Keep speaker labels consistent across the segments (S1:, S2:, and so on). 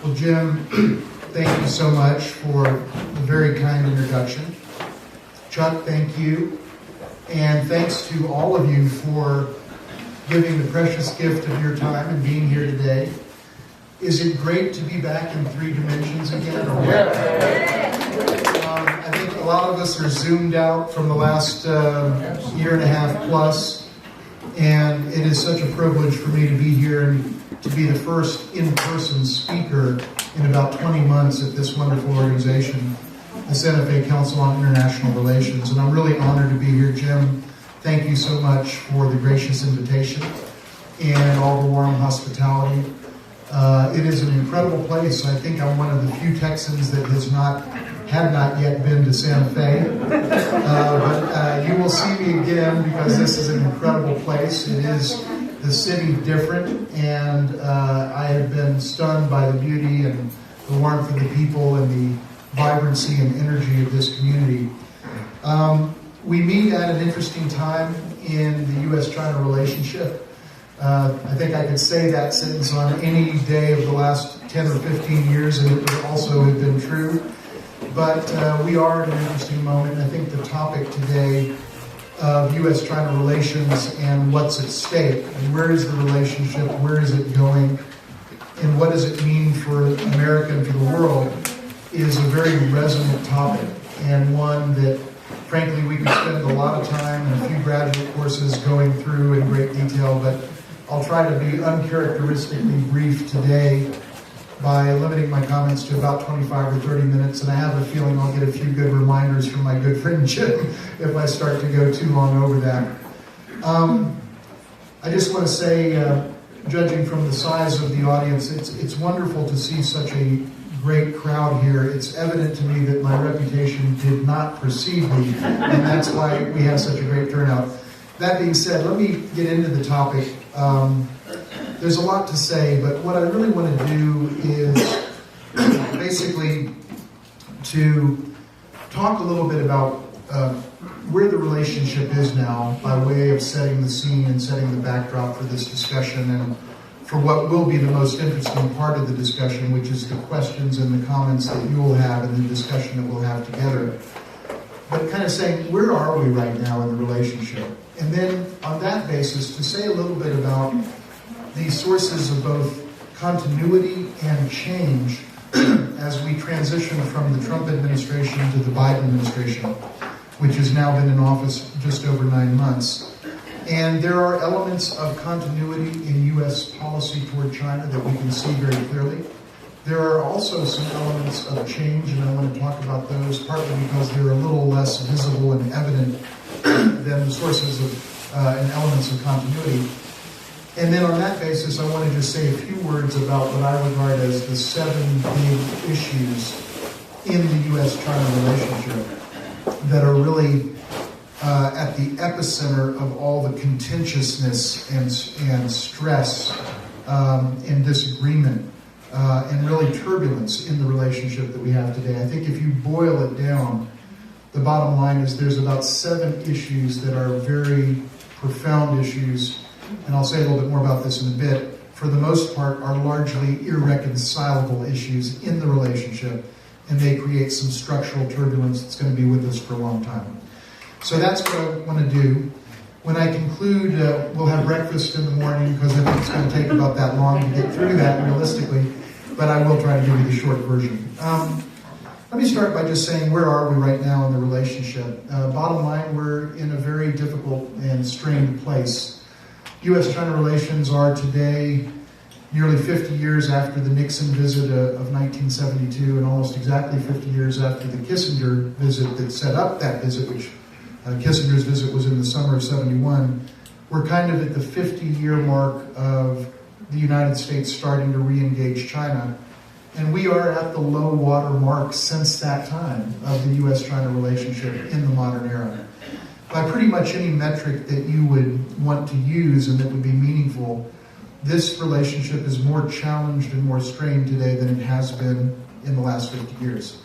S1: Well, Jim, thank you so much for the very kind introduction. Chuck, thank you. And thanks to all of you for giving the precious gift of your time and being here today. Is it great to be back in 3 dimensions again? Or I think a lot of us are zoomed out from the last year and a half plus, and it is such a privilege for me to be here and to be the first in-person speaker in about 20 months at this wonderful organization, the Santa Fe Council on International Relations. And I'm really honored to be here, Jim. Thank you so much for the gracious invitation and all the warm hospitality. It is an incredible place. I think I'm one of the few Texans that had not yet been to Santa Fe. But you will see me again because this is an incredible place. It is the city different, and I have been stunned by the beauty and the warmth of the people and the vibrancy and energy of this community. We meet at an interesting time in the U.S.-China relationship. I think I could say that sentence on any day of the last 10 or 15 years, and it would also have been true. But we are in an interesting moment. I think the topic today of U.S.-China relations and what's at stake, and where is the relationship, where is it going, and what does it mean for America and for the world, is a very resonant topic, and one that, frankly, we could spend a lot of time and a few graduate courses going through in great detail, but I'll try to be uncharacteristically brief today by limiting my comments to about 25 or 30 minutes, and I have a feeling I'll get a few good reminders from my good friend Jim if I start to go too long over that. I just want to say, judging from the size of the audience, it's wonderful to see such a great crowd here. It's evident to me that my reputation did not precede me, and that's why we have such a great turnout. That being said, let me get into the topic. There's a lot to say, but what I really want to do is basically to talk a little bit about where the relationship is now by way of setting the scene and setting the backdrop for this discussion and for what will be the most interesting part of the discussion, which is the questions and the comments that you will have and the discussion that we'll have together. But kind of saying, where are we right now in the relationship? And then on that basis, to say a little bit about the sources of both continuity and change as we transition from the Trump administration to the Biden administration, which has now been in office just over 9 months. And there are elements of continuity in U.S. policy toward China that we can see very clearly. There are also some elements of change, and I want to talk about those partly because they're a little less visible and evident than the sources of and elements of continuity. And then on that basis, I want to just say a few words about what I regard as the 7 big issues in the U.S.-China relationship that are really at the epicenter of all the contentiousness and stress and disagreement and really turbulence in the relationship that we have today. I think if you boil it down, the bottom line is there's about 7 issues that are very profound issues, and I'll say a little bit more about this in a bit, for the most part are largely irreconcilable issues in the relationship, and they create some structural turbulence that's going to be with us for a long time. So that's what I want to do. When I conclude, we'll have breakfast in the morning because I think it's going to take about that long to get through that realistically, but I will try to give you the short version. Let me start by just saying, where are we right now in the relationship? Bottom line, we're in a very difficult and strained place. U.S.-China relations are today nearly 50 years after the Nixon visit of 1972 and almost exactly 50 years after the Kissinger visit that set up that visit, which Kissinger's visit was in the summer of 71. We're kind of at the 50-year mark of the United States starting to re-engage China. And we are at the low water mark since that time of the U.S.-China relationship in the modern era. By pretty much any metric that you would want to use and that would be meaningful, this relationship is more challenged and more strained today than it has been in the last 50 years.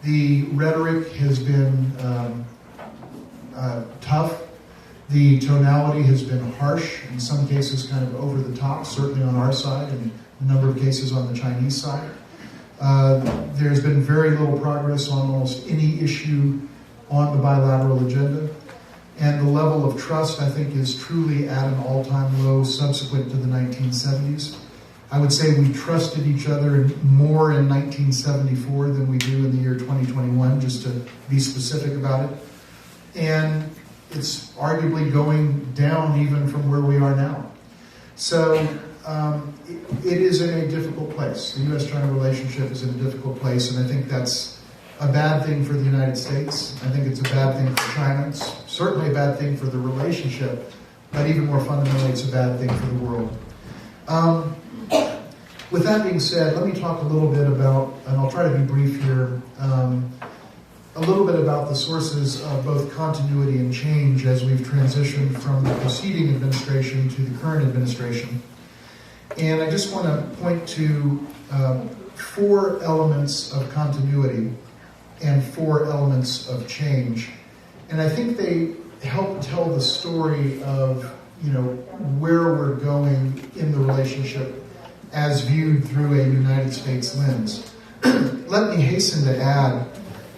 S1: The rhetoric has been tough. The tonality has been harsh, in some cases kind of over the top, certainly on our side, and a number of cases on the Chinese side. There's been very little progress on almost any issue on the bilateral agenda. And the level of trust, I think, is truly at an all-time low subsequent to the 1970s. I would say we trusted each other more in 1974 than we do in the year 2021, just to be specific about it. And it's arguably going down even from where we are now. So it is in a difficult place. The U.S.-China relationship is in a difficult place, and I think that's a bad thing for the United States. I think it's a bad thing for China. It's certainly a bad thing for the relationship, but even more fundamentally, it's a bad thing for the world. With that being said, let me talk a little bit about, and I'll try to be brief here, a little bit about the sources of both continuity and change as we've transitioned from the preceding administration to the current administration. And I just want to point to 4 elements of continuity and 4 elements of change. And I think they help tell the story of, where we're going in the relationship as viewed through a United States lens. Let me hasten to add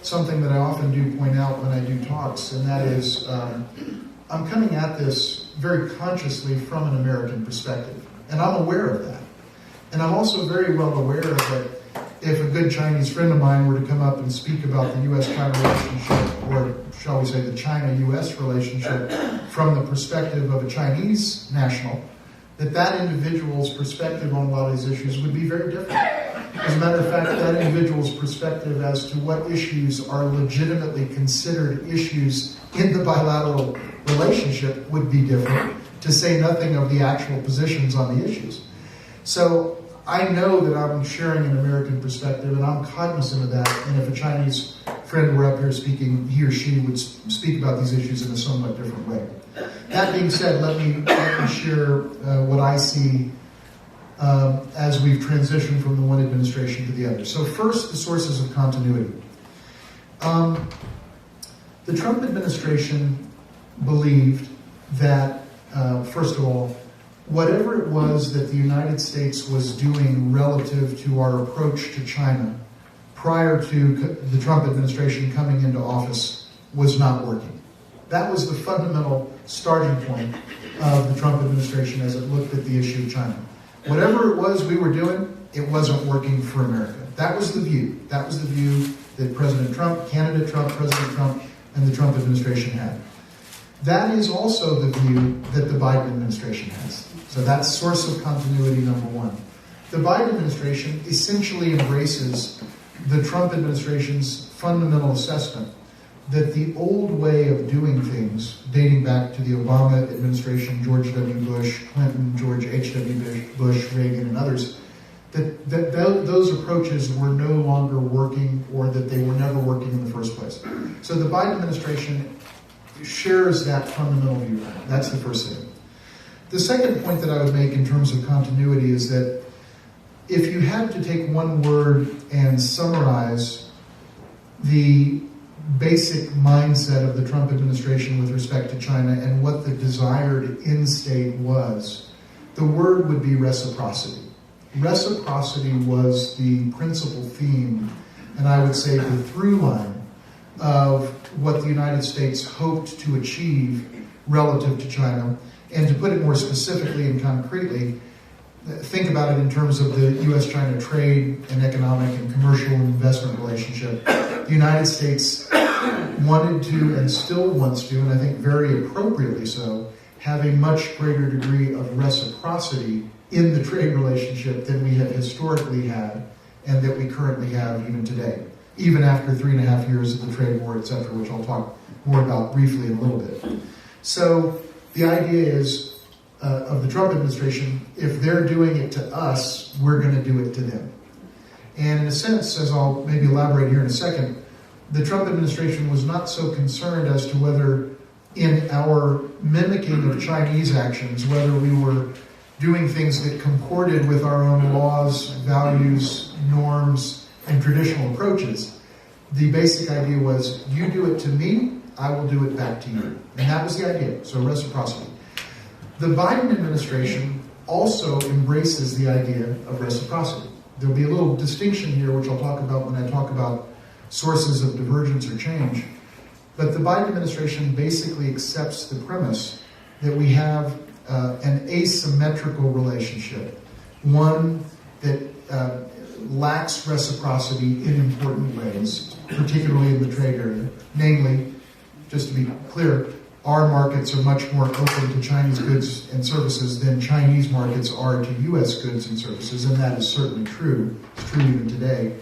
S1: something that I often do point out when I do talks, and that is I'm coming at this very consciously from an American perspective, and I'm aware of that. And I'm also very well aware that if a good Chinese friend of mine were to come up and speak about the U.S.-China relationship, or shall we say the China-U.S. relationship, from the perspective of a Chinese national, that individual's perspective on a lot of these issues would be very different. As a matter of fact, that individual's perspective as to what issues are legitimately considered issues in the bilateral relationship would be different, to say nothing of the actual positions on the issues. So I know that I'm sharing an American perspective, and I'm cognizant of that, and if a Chinese friend were up here speaking, he or she would speak about these issues in a somewhat different way. That being said, let me share what I see as we've transitioned from the one administration to the other. So first, the sources of continuity. The Trump administration believed that, first of all, whatever it was that the United States was doing relative to our approach to China prior to the Trump administration coming into office was not working. That was the fundamental starting point of the Trump administration as it looked at the issue of China. Whatever it was we were doing, it wasn't working for America. That was the view. That was the view that President Trump, candidate Trump, President Trump, and the Trump administration had. That is also the view that the Biden administration has. So that's source of continuity number one. The Biden administration essentially embraces the Trump administration's fundamental assessment that the old way of doing things, dating back to the Obama administration, George W. Bush, Clinton, George H.W. Bush, Reagan, and others, that those approaches were no longer working, or that they were never working in the first place. So the Biden administration shares that fundamental view. That's the first thing. The second point that I would make in terms of continuity is that if you had to take one word and summarize the basic mindset of the Trump administration with respect to China and what the desired end state was, the word would be reciprocity. Reciprocity was the principal theme, and I would say the through line of what the United States hoped to achieve relative to China. And to put it more specifically and concretely, think about it in terms of the U.S.-China trade and economic and commercial and investment relationship. The United States wanted to, and still wants to, and I think very appropriately so, have a much greater degree of reciprocity in the trade relationship than we have historically had, and that we currently have even today, even after 3.5 years of the trade war, etc., which I'll talk more about briefly in a little bit. So the idea is, of the Trump administration, if they're doing it to us, we're going to do it to them. And in a sense, as I'll maybe elaborate here in a second, the Trump administration was not so concerned as to whether in our mimicking of Chinese actions, whether we were doing things that comported with our own laws, values, norms, and traditional approaches. The basic idea was, you do it to me, I will do it back to you. And that was the idea, so reciprocity. The Biden administration also embraces the idea of reciprocity. There'll be a little distinction here, which I'll talk about when I talk about sources of divergence or change. But the Biden administration basically accepts the premise that we have an asymmetrical relationship, one that lacks reciprocity in important ways, particularly in the trade area. Namely, just to be clear, our markets are much more open to Chinese goods and services than Chinese markets are to U.S. goods and services, and that is certainly true. It's true even today.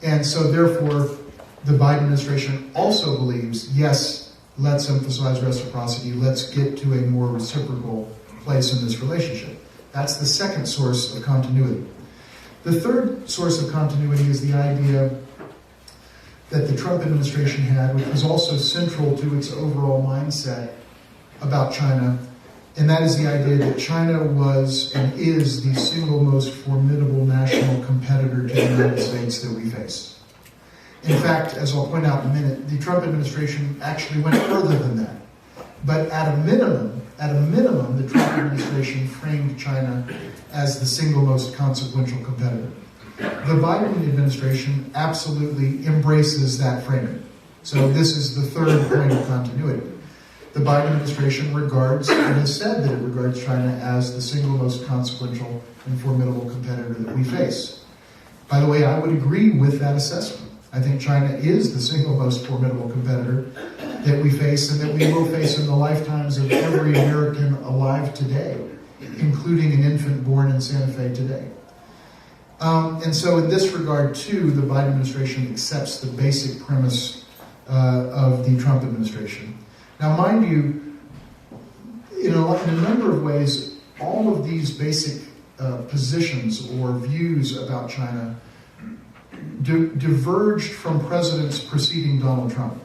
S1: And so therefore, the Biden administration also believes, yes, let's emphasize reciprocity, let's get to a more reciprocal place in this relationship. That's the second source of continuity. The third source of continuity is the idea that the Trump administration had, which was also central to its overall mindset about China, and that is the idea that China was and is the single most formidable national competitor to the United States that we face. In fact, as I'll point out in a minute, the Trump administration actually went further than that. But at a minimum, the Trump administration framed China as the single most consequential competitor. The Biden administration absolutely embraces that framing. So this is the third point of continuity. The Biden administration regards, and has said that it regards China as the single most consequential and formidable competitor that we face. By the way, I would agree with that assessment. I think China is the single most formidable competitor that we face and that we will face in the lifetimes of every American alive today, including an infant born in Santa Fe today. And so in this regard, too, the Biden administration accepts the basic premise of the Trump administration. Now, mind you, in a number of ways, all of these basic positions or views about China diverged from presidents preceding Donald Trump.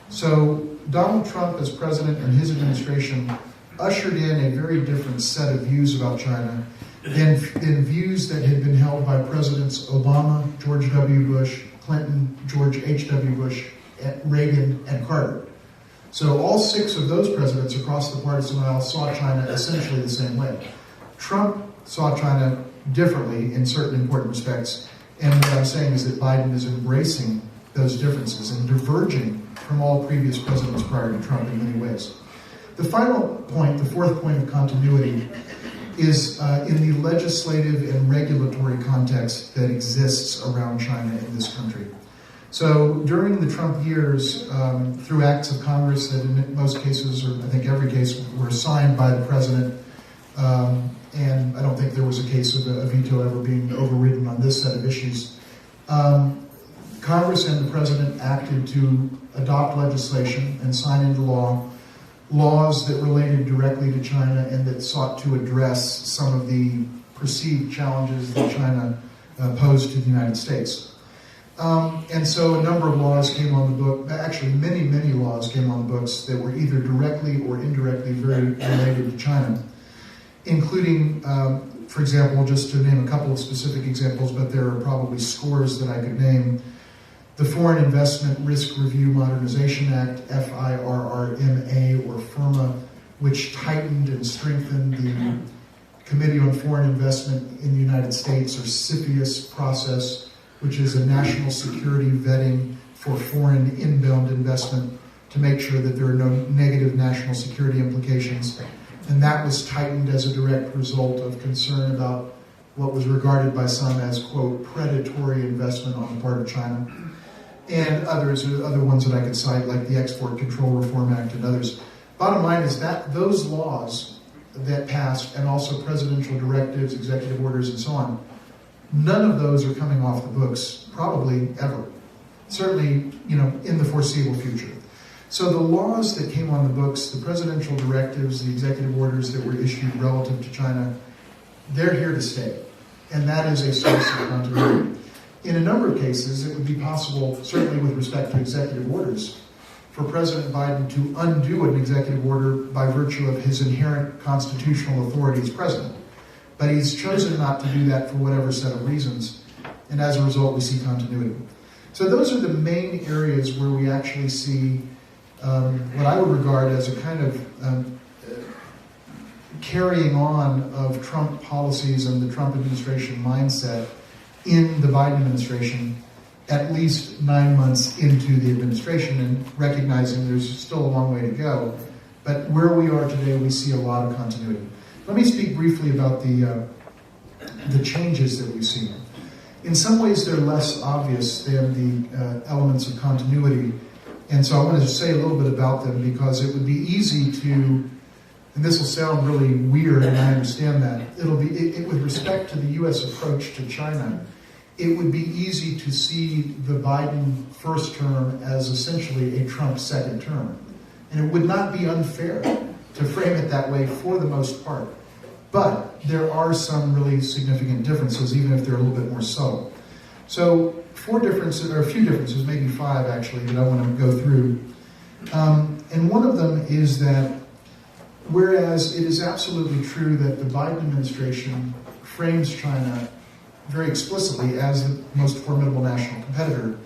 S1: So Donald Trump as president and his administration ushered in a very different set of views about China than views that had been held by Presidents Obama, George W. Bush, Clinton, George H.W. Bush, Reagan, and Carter. So all six of those presidents across the partisan aisle saw China essentially the same way. Trump saw China differently in certain important respects, and what I'm saying is that Biden is embracing those differences and diverging from all previous presidents prior to Trump in many ways. The final point, the fourth point of continuity, is in the legislative and regulatory context that exists around China in this country. So during the Trump years, through acts of Congress that in most cases, or I think every case, were signed by the president, and I don't think there was a case of a veto ever being overridden on this set of issues, Congress and the president acted to adopt legislation and sign into law laws that related directly to China and that sought to address some of the perceived challenges that China posed to the United States. And so a number of laws came on the book, actually many, many laws came on the books that were either directly or indirectly very related to China, including, for example, just to name a couple of specific examples, but there are probably scores that I could name. The Foreign Investment Risk Review Modernization Act, FIRRMA, or FIRMA, which tightened and strengthened the Committee on Foreign Investment in the United States, or CFIUS process, which is a national security vetting for foreign inbound investment to make sure that there are no negative national security implications. And that was tightened as a direct result of concern about what was regarded by some as, quote, predatory investment on the part of China. And other ones that I could cite, like the Export Control Reform Act and others. Bottom line is that those laws that passed, and also presidential directives, executive orders, and so on, none of those are coming off the books, probably ever. Certainly, in the foreseeable future. So the laws that came on the books, the presidential directives, the executive orders that were issued relative to China, they're here to stay. And that is a source of continuity. In a number of cases, it would be possible, certainly with respect to executive orders, for President Biden to undo an executive order by virtue of his inherent constitutional authority as president. But he's chosen not to do that for whatever set of reasons, and as a result, we see continuity. So those are the main areas where we actually see what I would regard as a kind of carrying on of Trump policies and the Trump administration mindset in the Biden administration, at least 9 months into the administration, and recognizing there's still a long way to go. But where we are today, we see a lot of continuity. Let me speak briefly about the changes that we've seen. In some ways, they're less obvious than the elements of continuity. And so I want to say a little bit about them, because it would be easy to, and this will sound really weird, and I understand that, with respect to the U.S. approach to China, it would be easy to see the Biden first term as essentially a Trump second term. And it would not be unfair to frame it that way for the most part. But there are some really significant differences, even if they're a little bit more subtle. So a few differences, maybe 5 actually, that I want to go through. And one of them is that whereas it is absolutely true that the Biden administration frames China very explicitly as the most formidable national competitor,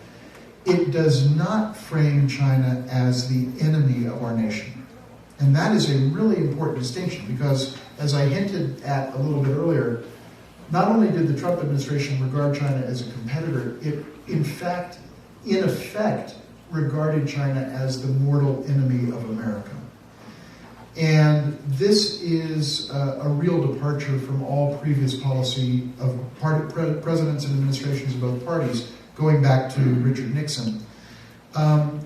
S1: it does not frame China as the enemy of our nation. And that is a really important distinction, because as I hinted at a little bit earlier, not only did the Trump administration regard China as a competitor, it in effect, regarded China as the mortal enemy of America. And this is a real departure from all previous policy of presidents and administrations of both parties, going back to Richard Nixon.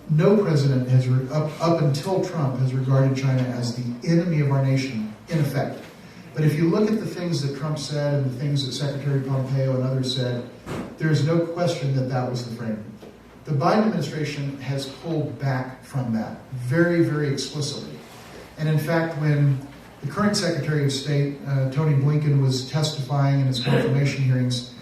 S1: No president has, up until Trump, has regarded China as the enemy of our nation, in effect. But if you look at the things that Trump said and the things that Secretary Pompeo and others said, there's no question that that was the framing. The Biden administration has pulled back from that very, very explicitly. And in fact, when the current Secretary of State, Tony Blinken, was testifying in his confirmation hearings,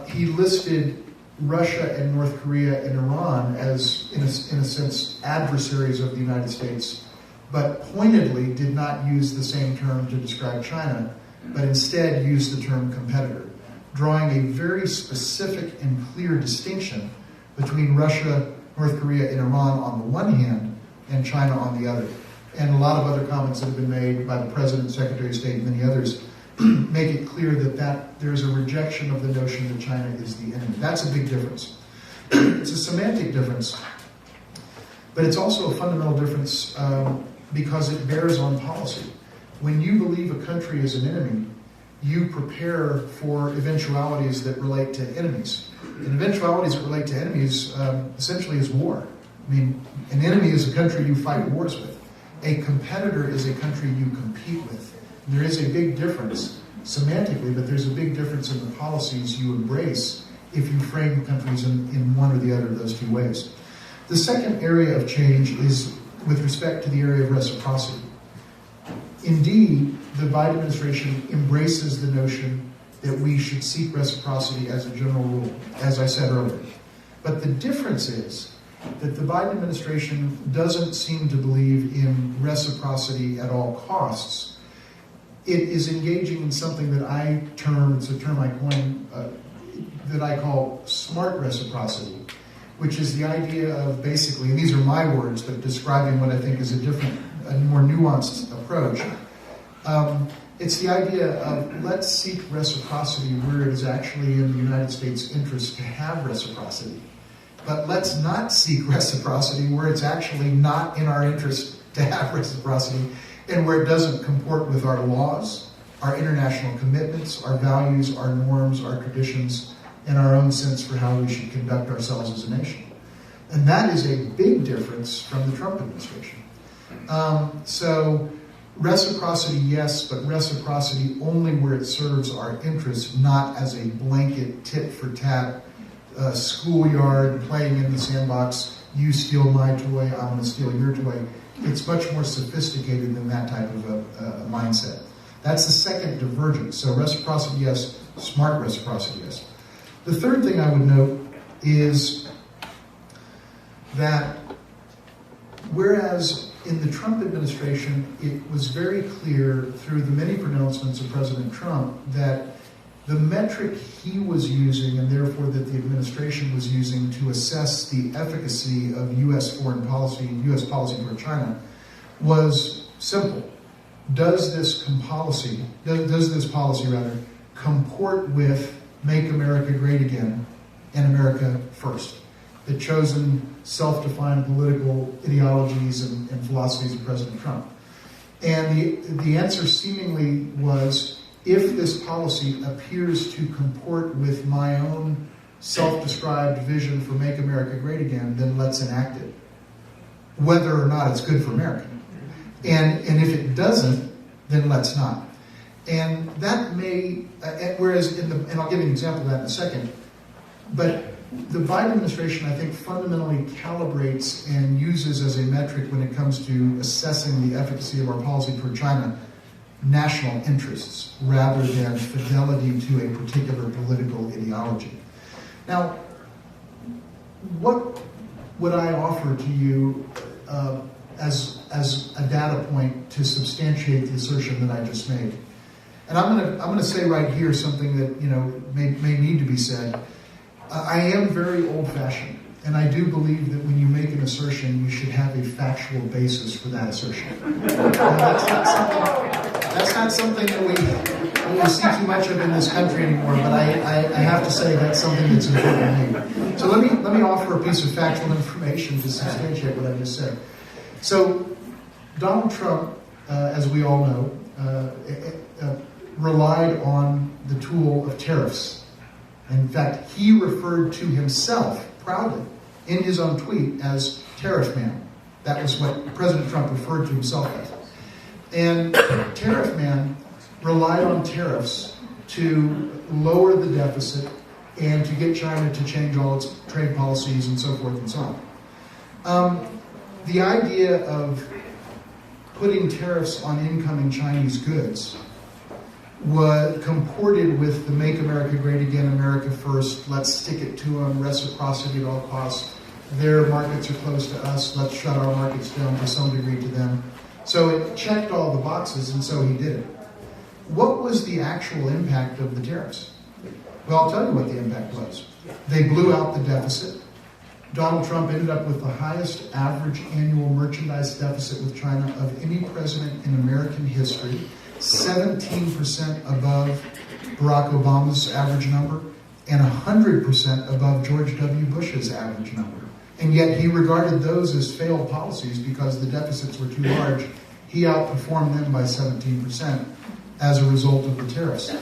S1: he listed Russia and North Korea and Iran as, in a sense, adversaries of the United States, but pointedly did not use the same term to describe China, but instead used the term competitor, drawing a very specific and clear distinction between Russia, North Korea, and Iran on the one hand, and China on the other. And a lot of other comments that have been made by the President, Secretary of State, and many others make it clear that there's a rejection of the notion that China is the enemy. That's a big difference. It's a semantic difference, but it's also a fundamental difference because it bears on policy. When you believe a country is an enemy, you prepare for eventualities that relate to enemies. And eventualities that relate to enemies essentially is war. I mean, an enemy is a country you fight wars with. A competitor is a country you compete with. And there is a big difference semantically, but there's a big difference in the policies you embrace if you frame countries in one or the other of those two ways. The second area of change is with respect to the area of reciprocity. Indeed, the Biden administration embraces the notion that we should seek reciprocity as a general rule, as I said earlier. But the difference is that the Biden administration doesn't seem to believe in reciprocity at all costs. It is engaging in something that it's a term I coined, that I call smart reciprocity, which is the idea of basically, and these are my words, but describing what I think is a more nuanced approach. It's the idea of let's seek reciprocity where it is actually in the United States' interest to have reciprocity. But let's not seek reciprocity where it's actually not in our interest to have reciprocity and where it doesn't comport with our laws, our international commitments, our values, our norms, our traditions, and our own sense for how we should conduct ourselves as a nation. And that is a big difference from the Trump administration. So reciprocity, yes, but reciprocity only where it serves our interests, not as a blanket tit-for-tat schoolyard playing in the sandbox. You steal my toy, I'm going to steal your toy. It's much more sophisticated than that type of a mindset. That's the second divergence. So reciprocity, yes. Smart reciprocity, yes. The third thing I would note is that whereas in the Trump administration, it was very clear through the many pronouncements of President Trump that the metric he was using, and therefore that the administration was using to assess the efficacy of U.S. foreign policy, U.S. policy toward China, was simple. Does this policy comport with Make America Great Again and America First. The chosen self-defined political ideologies and philosophies of President Trump. And the answer seemingly was, if this policy appears to comport with my own self-described vision for Make America Great Again, then let's enact it, whether or not it's good for America. And if it doesn't, then let's not. And that may, whereas and I'll give you an example of that in a second, but the Biden administration, I think, fundamentally calibrates and uses as a metric when it comes to assessing the efficacy of our policy toward China, national interests rather than fidelity to a particular political ideology. Now, what would I offer to you as a data point to substantiate the assertion that I just made? And I'm gonna say right here something that may need to be said. I am very old-fashioned, and I do believe that when you make an assertion, you should have a factual basis for that assertion. That's not something that we see too much of in this country anymore, but I have to say that's something that's important to me. So let me offer a piece of factual information to substantiate what I just said. So Donald Trump, as we all know, relied on the tool of tariffs. In fact, he referred to himself proudly in his own tweet as Tariff Man. That was what President Trump referred to himself as. And Tariff Man relied on tariffs to lower the deficit and to get China to change all its trade policies and so forth and so on. The idea of putting tariffs on incoming Chinese goods was comported with the Make America Great Again, America First, let's stick it to them, reciprocity at all costs. Their markets are close to us, let's shut our markets down to some degree to them. So it checked all the boxes, and so he did it. What was the actual impact of the tariffs? Well, I'll tell you what the impact was. They blew out the deficit. Donald Trump ended up with the highest average annual merchandise deficit with China of any president in American history, 17% above Barack Obama's average number, and 100% above George W. Bush's average number. And yet he regarded those as failed policies because the deficits were too large. He outperformed them by 17% as a result of the tariffs.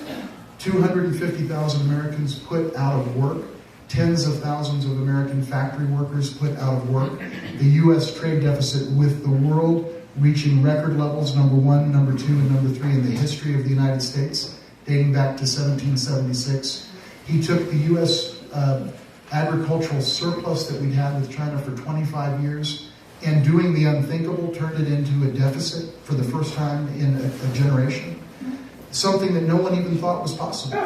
S1: 250,000 Americans put out of work. Tens of thousands of American factory workers put out of work. The U.S. trade deficit with the world reaching record levels, number 1, number 2, and number 3 in the history of the United States, dating back to 1776. He took the U.S. Agricultural surplus that we'd had with China for 25 years, and doing the unthinkable, turned it into a deficit for the first time in a generation. Something that no one even thought was possible.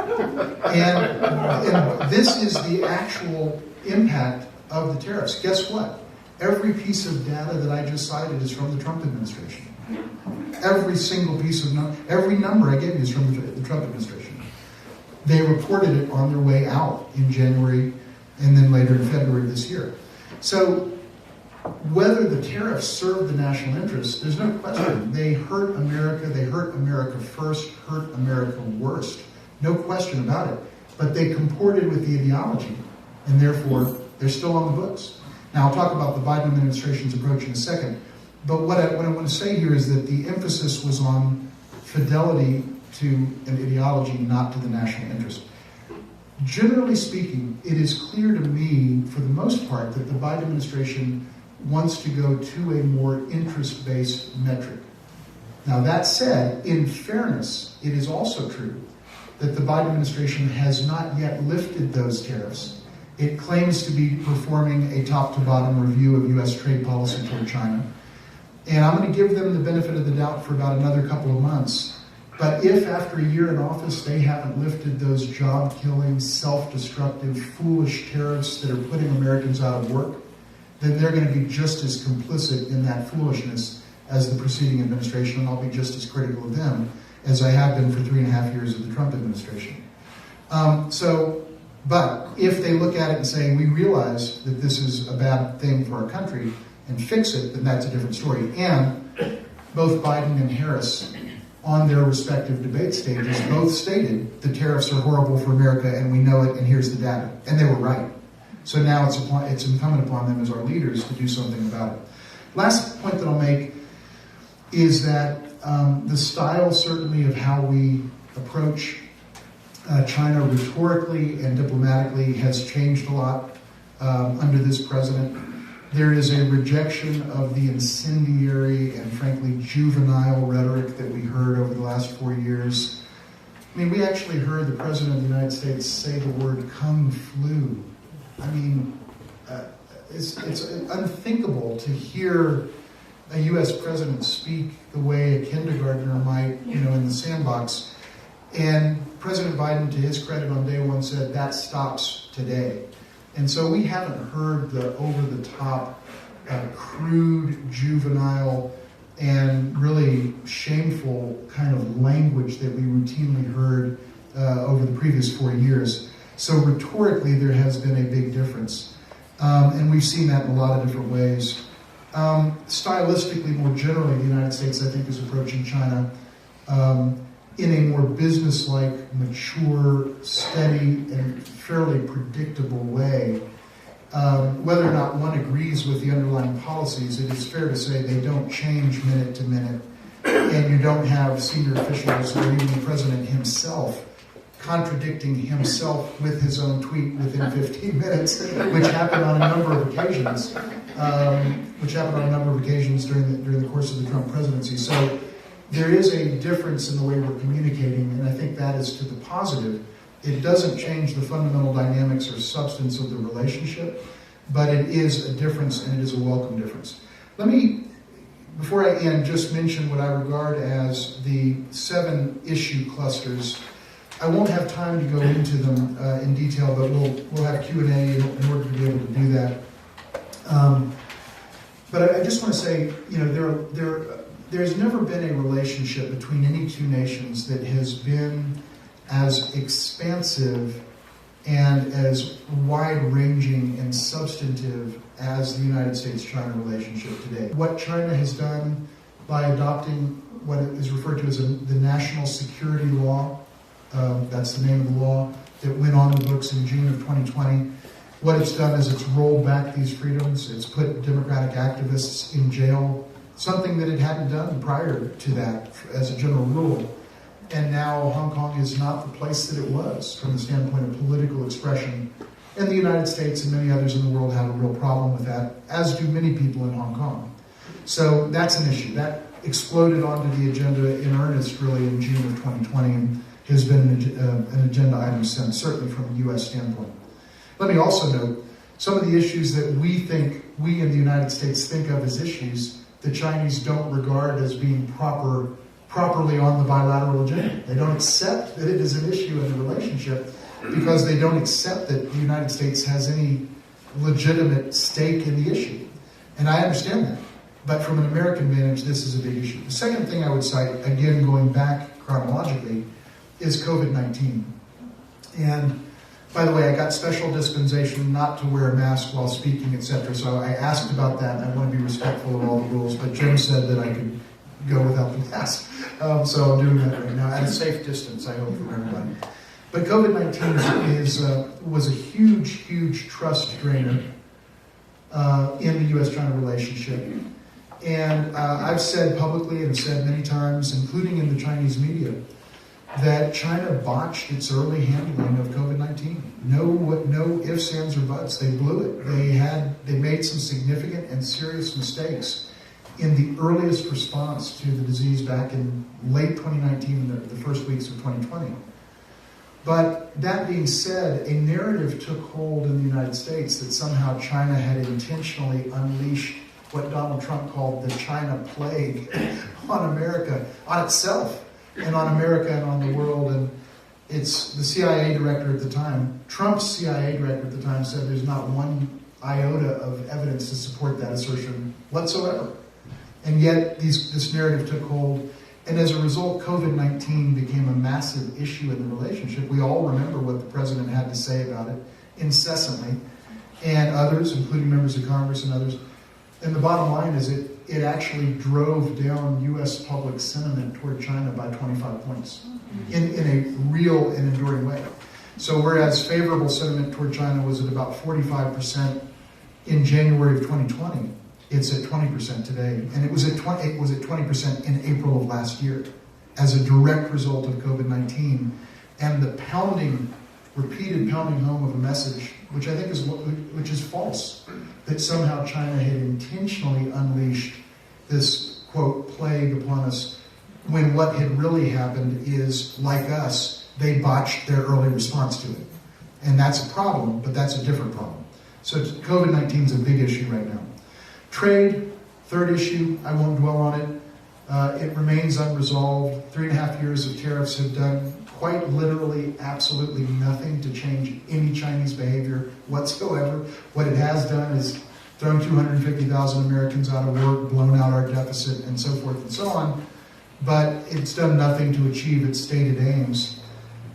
S1: And this is the actual impact of the tariffs. Guess what? Every piece of data that I just cited is from the Trump administration. Every single piece of every number I gave you is from the Trump administration. They reported it on their way out in January and then later in February of this year. So whether the tariffs serve the national interest, there's no question. They hurt America. They hurt America first, hurt America worst. No question about it. But they comported with the ideology, and therefore they're still on the books. Now, I'll talk about the Biden administration's approach in a second. But what I want to say here is that the emphasis was on fidelity to an ideology, not to the national interest. Generally speaking, it is clear to me, for the most part, that the Biden administration wants to go to a more interest-based metric. Now, that said, in fairness, it is also true that the Biden administration has not yet lifted those tariffs. It claims to be performing a top-to-bottom review of U.S. trade policy toward China. And I'm going to give them the benefit of the doubt for about another couple of months. But if after a year in office they haven't lifted those job-killing, self-destructive, foolish tariffs that are putting Americans out of work, then they're going to be just as complicit in that foolishness as the preceding administration, and I'll be just as critical of them as I have been for 3.5 years of the Trump administration. But if they look at it and say, we realize that this is a bad thing for our country, and fix it, then that's a different story. And both Biden and Harris on their respective debate stages, both stated the tariffs are horrible for America and we know it and here's the data. And they were right. So now it's incumbent upon them as our leaders to do something about it. Last point that I'll make is that the style certainly of how we approach China rhetorically and diplomatically has changed a lot under this president. There is a rejection of the incendiary and frankly juvenile rhetoric that we heard over the last 4 years. I mean, we actually heard the President of the United States say the word Kung Flu. I mean, it's unthinkable to hear a U.S. president speak the way a kindergartner might, in the sandbox. And President Biden, to his credit, on day one said that stops today. And so we haven't heard the over-the-top, crude, juvenile, and really shameful kind of language that we routinely heard over the previous 4 years. So rhetorically, there has been a big difference. And we've seen that in a lot of different ways. Stylistically, more generally, the United States, I think, is approaching China in a more business-like, mature, steady, and fairly predictable way. Whether or not one agrees with the underlying policies, it is fair to say they don't change minute to minute, and you don't have senior officials or even the president himself contradicting himself with his own tweet within 15 minutes, which happened on a number of occasions. During the course of the Trump presidency. So there is a difference in the way we're communicating, and I think that is to the positive. It doesn't change the fundamental dynamics or substance of the relationship, but it is a difference, and it is a welcome difference. Let me, before I end, just mention what I regard as the 7 issue clusters. I won't have time to go into them in detail, but we'll have Q&A in order to be able to do that. But I just want to say, there's never been a relationship between any two nations that has been as expansive and as wide-ranging and substantive as the United States-China relationship today. What China has done by adopting what is referred to as the National Security Law, that's the name of the law, that went on the books in June of 2020. What it's done is it's rolled back these freedoms. It's put democratic activists in jail, something that it hadn't done prior to that as a general rule. And now Hong Kong is not the place that it was from the standpoint of political expression. And the United States and many others in the world have a real problem with that, as do many people in Hong Kong. So that's an issue. That exploded onto the agenda in earnest really in June of 2020 and has been an agenda item since, certainly from a U.S. standpoint. Let me also note, some of the issues that we in the United States think of as issues, the Chinese don't regard as being properly on the bilateral agenda. They don't accept that it is an issue in the relationship because they don't accept that the United States has any legitimate stake in the issue. And I understand that. But from an American vantage, this is a big issue. The second thing I would cite, again going back chronologically, is COVID-19. And by the way, I got special dispensation not to wear a mask while speaking, etc. So I asked about that, and I want to be respectful of all the rules. But Jim said that I could go without the mask. So I'm doing that right now at a safe distance, I hope, from everybody. But COVID-19 was a huge, huge trust drainer in the U.S.-China relationship. And I've said publicly and said many times, including in the Chinese media, that China botched its early handling of COVID-19. No ifs, ands, or buts. They blew it. They made some significant and serious mistakes in the earliest response to the disease back in late 2019 and the first weeks of 2020. But that being said, a narrative took hold in the United States that somehow China had intentionally unleashed what Donald Trump called the China plague on America, on itself, and on America and on the world. And it's the CIA director at the time, Trump's CIA director at the time, said there's not one iota of evidence to support that assertion whatsoever. And yet this narrative took hold. And as a result, COVID-19 became a massive issue in the relationship. We all remember what the president had to say about it incessantly. And others, including members of Congress and others. And the bottom line is it actually drove down U.S. public sentiment toward China by 25 points in a real and enduring way. So whereas favorable sentiment toward China was at about 45% in January of 2020, it's at 20% today. And it was at 20% in April of last year as a direct result of COVID-19 and the repeated pounding home of a message, which I think is false, that somehow China had intentionally unleashed this, quote, plague upon us, when what had really happened is, like us, they botched their early response to it. And that's a problem, but that's a different problem. So COVID-19 is a big issue right now. Trade, third issue, I won't dwell on it. It remains unresolved. 3.5 years of tariffs have done quite literally absolutely nothing to change any Chinese behavior whatsoever. What it has done is thrown 250,000 Americans out of work, blown out our deficit, and so forth and so on. But it's done nothing to achieve its stated aims.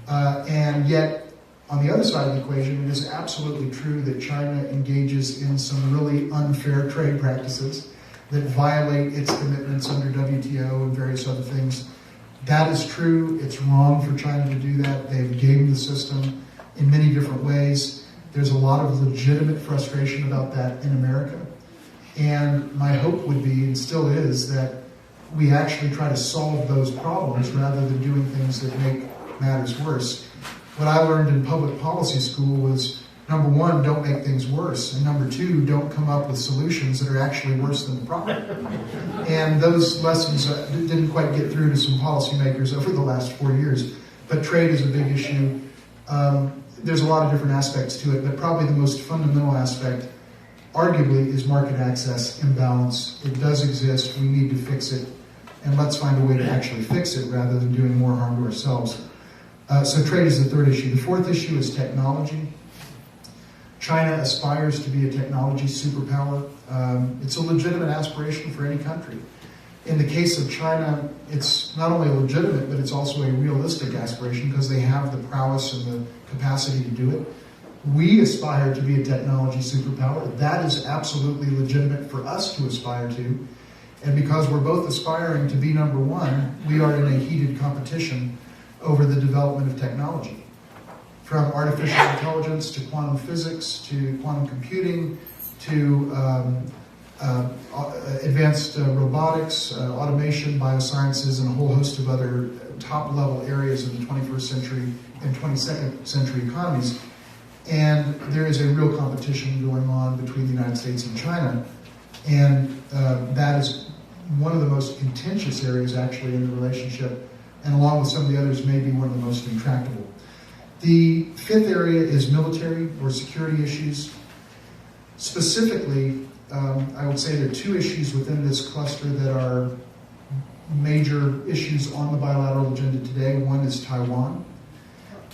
S1: And yet, on the other side of the equation, it is absolutely true that China engages in some really unfair trade practices that violate its commitments under WTO and various other things. That is true. It's wrong for China to do that. They've gamed the system in many different ways. There's a lot of legitimate frustration about that in America. And my hope would be, and still is, that we actually try to solve those problems rather than doing things that make matters worse. What I learned in public policy school was, number one, don't make things worse. And number two, don't come up with solutions that are actually worse than the problem. And those lessons didn't quite get through to some policymakers over the last 4 years. But trade is a big issue. There's a lot of different aspects to it, but probably the most fundamental aspect, arguably, is market access imbalance. It does exist. We need to fix it. And let's find a way to actually fix it rather than doing more harm to ourselves. So trade is the third issue. The fourth issue is technology. China aspires to be a technology superpower. It's a legitimate aspiration for any country. In the case of China, it's not only legitimate, but it's also a realistic aspiration because they have the prowess and the capacity to do it. We aspire to be a technology superpower. That is absolutely legitimate for us to aspire to. And because we're both aspiring to be number one, we are in a heated competition over the development of technology. From artificial intelligence to quantum physics to quantum computing to advanced robotics, automation, biosciences, and a whole host of other top-level areas of the 21st century and 22nd century economies. And there is a real competition going on between the United States and China. And that is one of the most contentious areas, actually, in the relationship, and along with some of the others, may be one of the most intractable. The fifth area is military or security issues. Specifically, I would say there are two issues within this cluster that are major issues on the bilateral agenda today. One is Taiwan,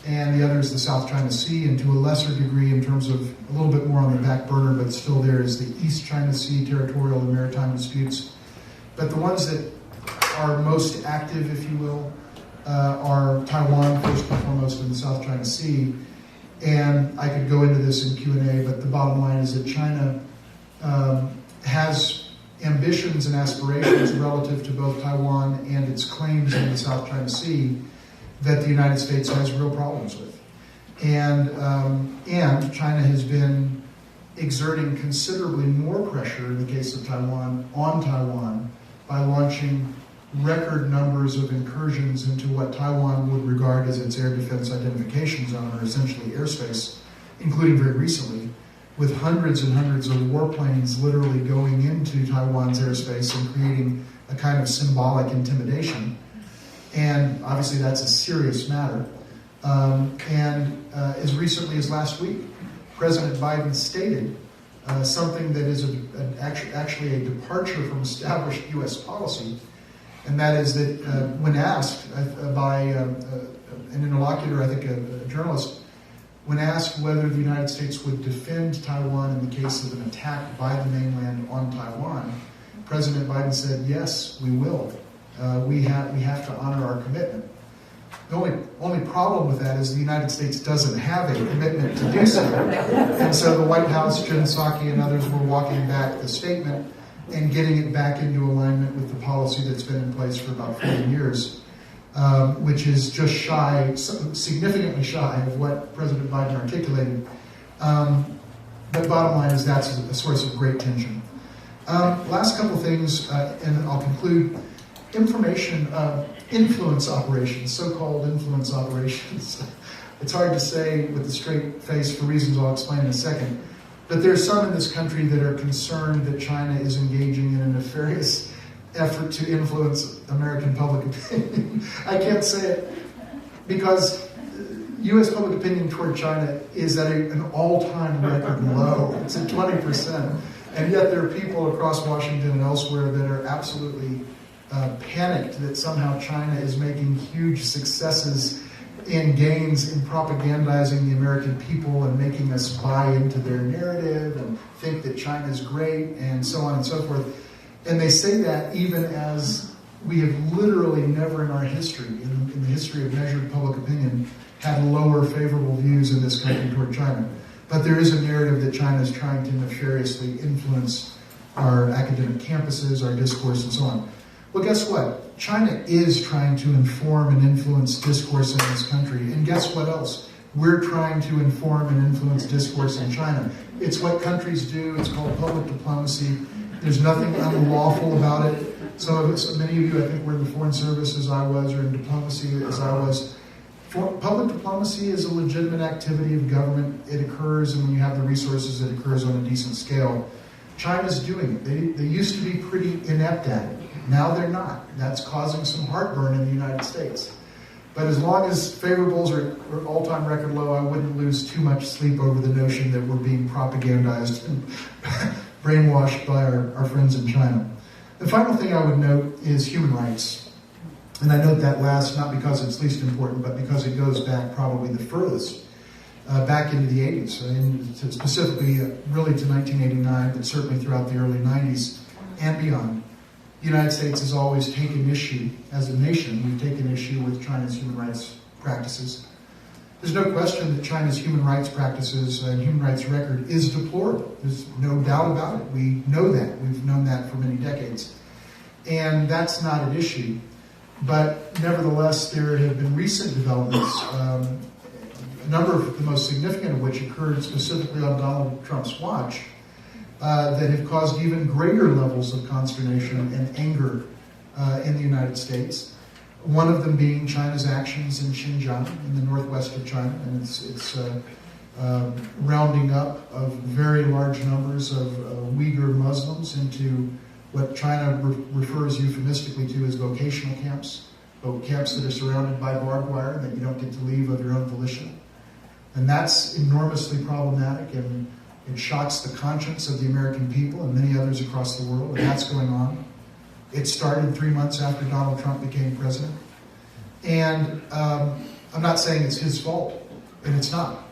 S1: and the other is the South China Sea, and to a lesser degree, in terms of a little bit more on the back burner, but still there, is the East China Sea territorial and maritime disputes. But the ones that are most active, if you will, are Taiwan, first and foremost, in the South China Sea. And I could go into this in Q&A, but the bottom line is that China has ambitions and aspirations relative to both Taiwan and its claims in the South China Sea that the United States has real problems with. And China has been exerting considerably more pressure in the case of Taiwan on Taiwan by launching record numbers of incursions into what Taiwan would regard as its air defense identification zone, or essentially airspace, including very recently, with hundreds and hundreds of warplanes literally going into Taiwan's airspace and creating a kind of symbolic intimidation. And obviously that's a serious matter. As recently as last week, President Biden stated something that is actually a departure from established U.S. policy, and that is that when asked by an interlocutor, I think a journalist, when asked whether the United States would defend Taiwan in the case of an attack by the mainland on Taiwan, President Biden said, yes, we will. We have to honor our commitment. The only problem with that is the United States doesn't have a commitment to do so. And so the White House, Jen Psaki, and others were walking back the statement. and getting it back into alignment with the policy that's been in place for about 40 years, which is just shy, significantly shy of what President Biden articulated. But bottom line is that's a source of great tension. Last couple things, and I'll conclude. Influence operations, so-called influence operations. It's hard to say with a straight face for reasons I'll explain in a second. But there's some in this country that are concerned that China is engaging in a nefarious effort to influence American public opinion. I can't say it because U.S. public opinion toward China is at an all-time record low. It's at 20%. And yet there are people across Washington and elsewhere that are absolutely panicked that somehow China is making huge successes in gains in propagandizing the American people and making us buy into their narrative and think that China is great and so on and so forth. And they say that even as we have literally never in our history, in the history of measured public opinion, had lower favorable views in this country toward China. But there is a narrative that China is trying to nefariously influence our academic campuses, our discourse, and so on. Well, guess what? China is trying to inform and influence discourse in this country. And guess what else? We're trying to inform and influence discourse in China. It's what countries do. It's called public diplomacy. There's nothing unlawful about it. So many of you, I think, were in the Foreign Service as I was, or in diplomacy as I was. Public diplomacy is a legitimate activity of government. It occurs, and when you have the resources, it occurs on a decent scale. China's doing it. They used to be pretty inept at it. Now they're not. That's causing some heartburn in the United States. But as long as favorables are all-time record low, I wouldn't lose too much sleep over the notion that we're being propagandized and brainwashed by our friends in China. The final thing I would note is human rights. And I note that last, not because it's least important, but because it goes back probably the furthest, back into the 80s, and specifically really to 1989, but certainly throughout the early 90s and beyond. The United States has always taken issue, as a nation, we've taken issue with China's human rights practices. There's no question that China's human rights practices and human rights record is deplorable. There's no doubt about it. We know that. We've known that for many decades. And that's not an issue. But nevertheless, there have been recent developments, a number of the most significant of which occurred specifically on Donald Trump's watch, that have caused even greater levels of consternation and anger in the United States. One of them being China's actions in Xinjiang, in the northwest of China, and its rounding up of very large numbers of Uyghur Muslims into what China refers euphemistically to as vocational camps, camps that are surrounded by barbed wire that you don't get to leave of your own volition. And that's enormously problematic, and it shocks the conscience of the American people and many others across the world, and that's going on. It started 3 months after Donald Trump became president. And I'm not saying it's his fault, and it's not.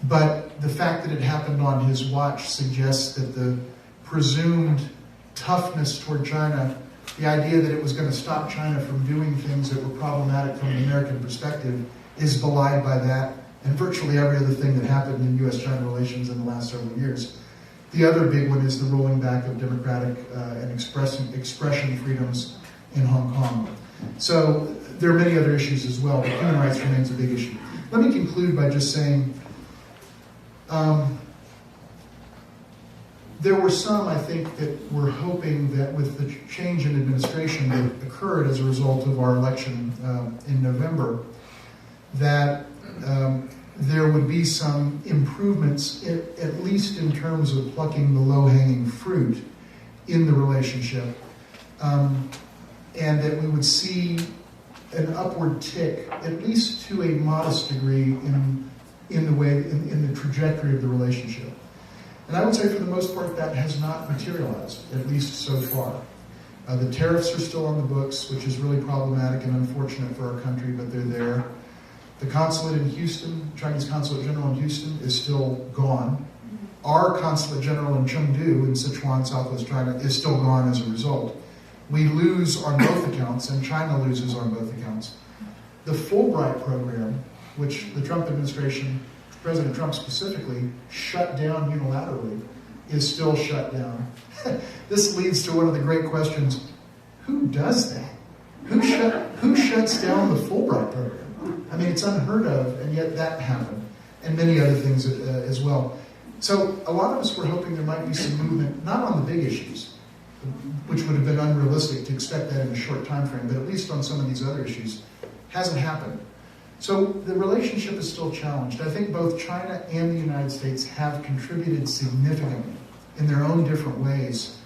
S1: But the fact that it happened on his watch suggests that the presumed toughness toward China, the idea that it was going to stop China from doing things that were problematic from an American perspective, is belied by that and virtually every other thing that happened in U.S.-China relations in the last several years. The other big one is the rolling back of democratic and expression freedoms in Hong Kong. So there are many other issues as well, but human rights remains a big issue. Let me conclude by just saying there were some, I think, that were hoping that with the change in administration that occurred as a result of our election in November, that there would be some improvements, at least in terms of plucking the low-hanging fruit in the relationship, and that we would see an upward tick, at least to a modest degree, in the trajectory of the relationship. And I would say, for the most part, that has not materialized, at least so far. The tariffs are still on the books, which is really problematic and unfortunate for our country, but they're there. The consulate in Houston, Chinese Consulate General in Houston, is still gone. Our Consulate General in Chengdu, in Sichuan, Southwest China, is still gone as a result. We lose on both accounts, and China loses on both accounts. The Fulbright program, which the Trump administration, President Trump specifically, shut down unilaterally, is still shut down. This leads to one of the great questions: who does that? Who shuts down the Fulbright program? I mean, it's unheard of, and yet that happened, and many other things as well. So a lot of us were hoping there might be some movement, not on the big issues, which would have been unrealistic to expect that in a short time frame, but at least on some of these other issues, hasn't happened. So the relationship is still challenged. I think both China and the United States have contributed significantly in their own different ways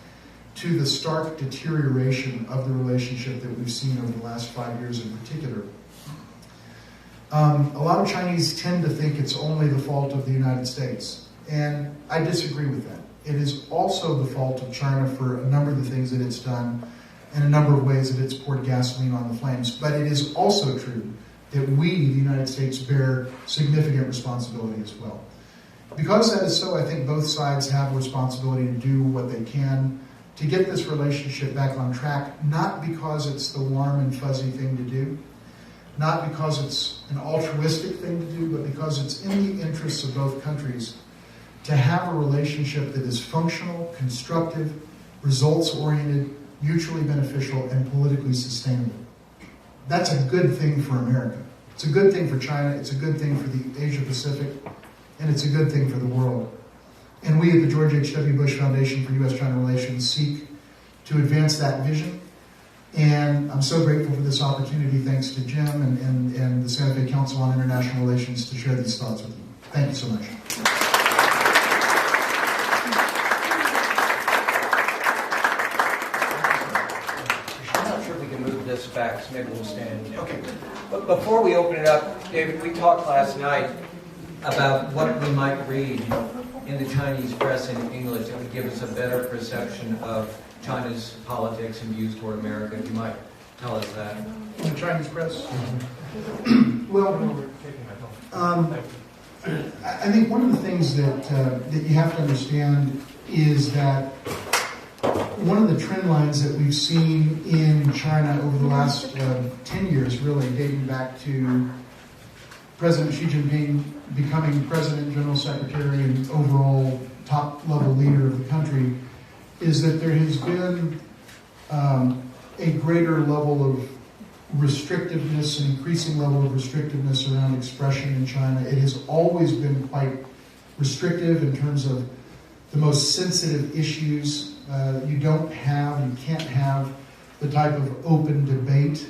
S1: to the stark deterioration of the relationship that we've seen over the last 5 years in particular. A lot of Chinese tend to think it's only the fault of the United States, and I disagree with that. It is also the fault of China for a number of the things that it's done and a number of ways that it's poured gasoline on the flames. But it is also true that we, the United States, bear significant responsibility as well. Because that is so, I think both sides have a responsibility to do what they can to get this relationship back on track, not because it's the warm and fuzzy thing to do, not because it's an altruistic thing to do, but because it's in the interests of both countries to have a relationship that is functional, constructive, results-oriented, mutually beneficial, and politically sustainable. That's a good thing for America. It's a good thing for China, it's a good thing for the Asia-Pacific, and it's a good thing for the world. And we at the George H.W. Bush Foundation for U.S.-China Relations seek to advance that vision. And I'm so grateful for this opportunity, thanks to Jim and the Santa Fe Council on International Relations, to share these thoughts with you. Thank you so much.
S2: I'm not sure if we can move this back, so maybe we'll stand.
S1: Okay.
S2: But before we open it up, David, we talked last night about what we might read in the Chinese press in English that would give us a better perception of China's politics and views toward America. If you might tell us that.
S1: In the Chinese press? Well, I think one of the things that you have to understand is that one of the trend lines that we've seen in China over the last 10 years, really dating back to President Xi Jinping becoming President, General Secretary, and overall top-level leader of the country, is that there has been a greater level of restrictiveness, an increasing level of restrictiveness around expression in China. It has always been quite restrictive in terms of the most sensitive issues. You can't have the type of open debate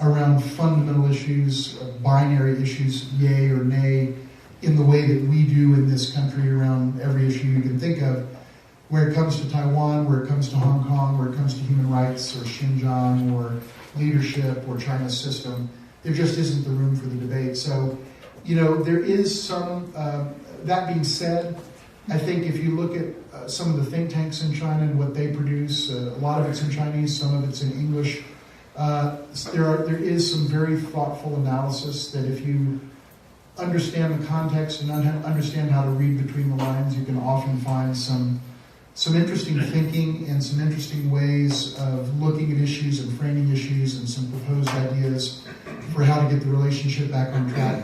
S1: around fundamental issues, binary issues, yay or nay, in the way that we do in this country around every issue you can think of. Where it comes to Taiwan, where it comes to Hong Kong, where it comes to human rights or Xinjiang or leadership or China's system, there just isn't the room for the debate. So, there is some, that being said, I think if you look at some of the think tanks in China and what they produce, a lot of it's in Chinese, some of it's in English, there is some very thoughtful analysis that if you understand the context and understand how to read between the lines, you can often find some interesting thinking and some interesting ways of looking at issues and framing issues and some proposed ideas for how to get the relationship back on track.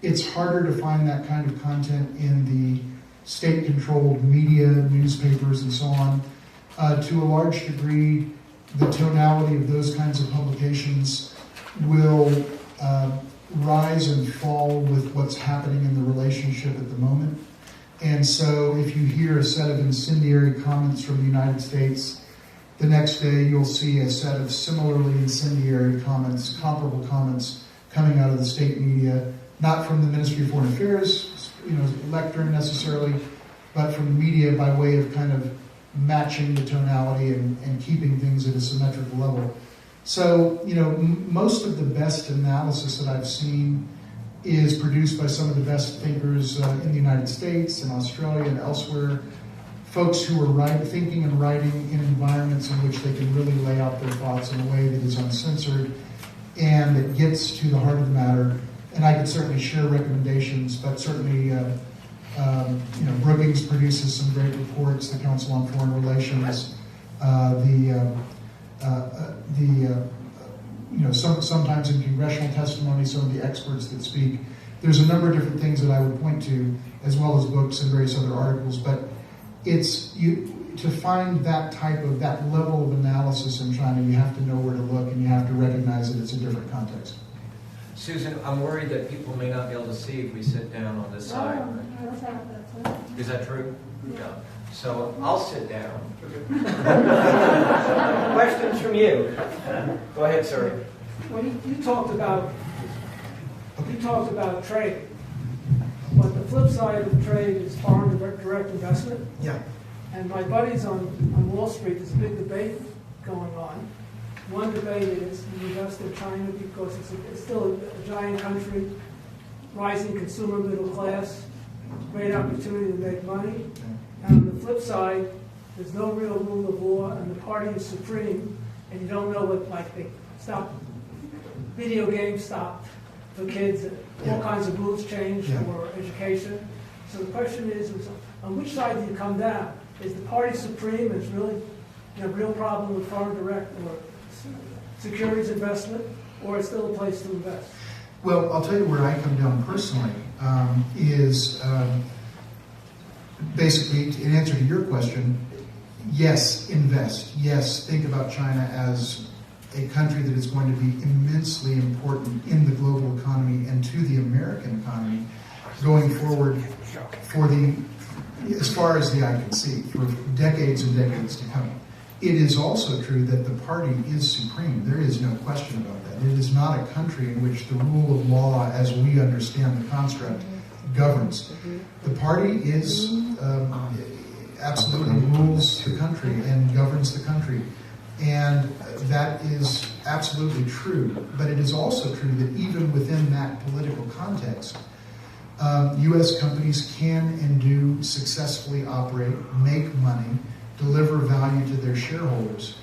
S1: It's harder to find that kind of content in the state-controlled media, newspapers, and so on. To a large degree, the tonality of those kinds of publications will rise and fall with what's happening in the relationship at the moment. And so if you hear a set of incendiary comments from the United States, the next day you'll see a set of similarly incendiary comments, comparable comments, coming out of the state media, not from the Ministry of Foreign Affairs, lectern necessarily, but from the media by way of kind of matching the tonality and keeping things at a symmetrical level. So, most of the best analysis that I've seen is produced by some of the best thinkers in the United States and Australia and elsewhere, folks who are thinking and writing in environments in which they can really lay out their thoughts in a way that is uncensored and that gets to the heart of the matter. And I could certainly share recommendations, but certainly Brookings produces some great reports, the Council on Foreign Relations, sometimes in congressional testimony, some of the experts that speak. There's a number of different things that I would point to, as well as books and various other articles. But to find that level of analysis in China, you have to know where to look and you have to recognize that it's a different context.
S2: Susan, I'm worried that people may not be able to see if we sit down on this side. Is that true? Yeah. So I'll sit down. Questions from you? Go ahead, sir.
S3: Well, you talked about trade, but the flip side of trade is foreign direct investment.
S1: Yeah.
S3: And my buddies on Wall Street, there's a big debate going on. One debate is you invest in China because it's still a giant country, rising consumer middle class, great opportunity to make money. And on the flip side, there's no real rule of law, and the party is supreme, and you don't know what, like, they stopped, video games stopped for kids, all kinds of rules changed for education. So the question is on which side do you come down? Is the party supreme, and it's really a real problem with foreign direct or securities investment, or it's still a place to invest?
S1: Well, I'll tell you where I come down personally, basically, in answer to your question, yes, invest. Yes, think about China as a country that is going to be immensely important in the global economy and to the American economy going forward as far as the eye can see, for decades and decades to come. It is also true that the party is supreme. There is no question about that. It is not a country in which the rule of law, as we understand the construct, governs. The party is absolutely rules the country and governs the country. And that is absolutely true. But it is also true that even within that political context, U.S. companies can and do successfully operate, make money, deliver value to their shareholders,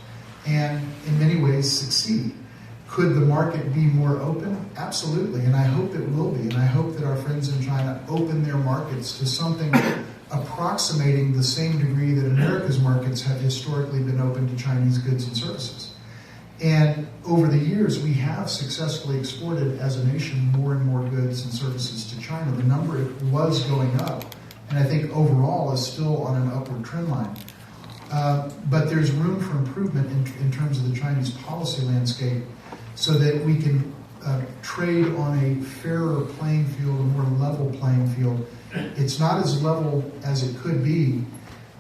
S1: and in many ways succeed. Could the market be more open? Absolutely, and I hope it will be. And I hope that our friends in China open their markets to something approximating the same degree that America's markets have historically been open to Chinese goods and services. And over the years, we have successfully exported as a nation more and more goods and services to China. The number was going up, and I think overall is still on an upward trend line. But there's room for improvement in terms of the Chinese policy landscape so that we can trade on a fairer playing field, a more level playing field. It's not as level as it could be,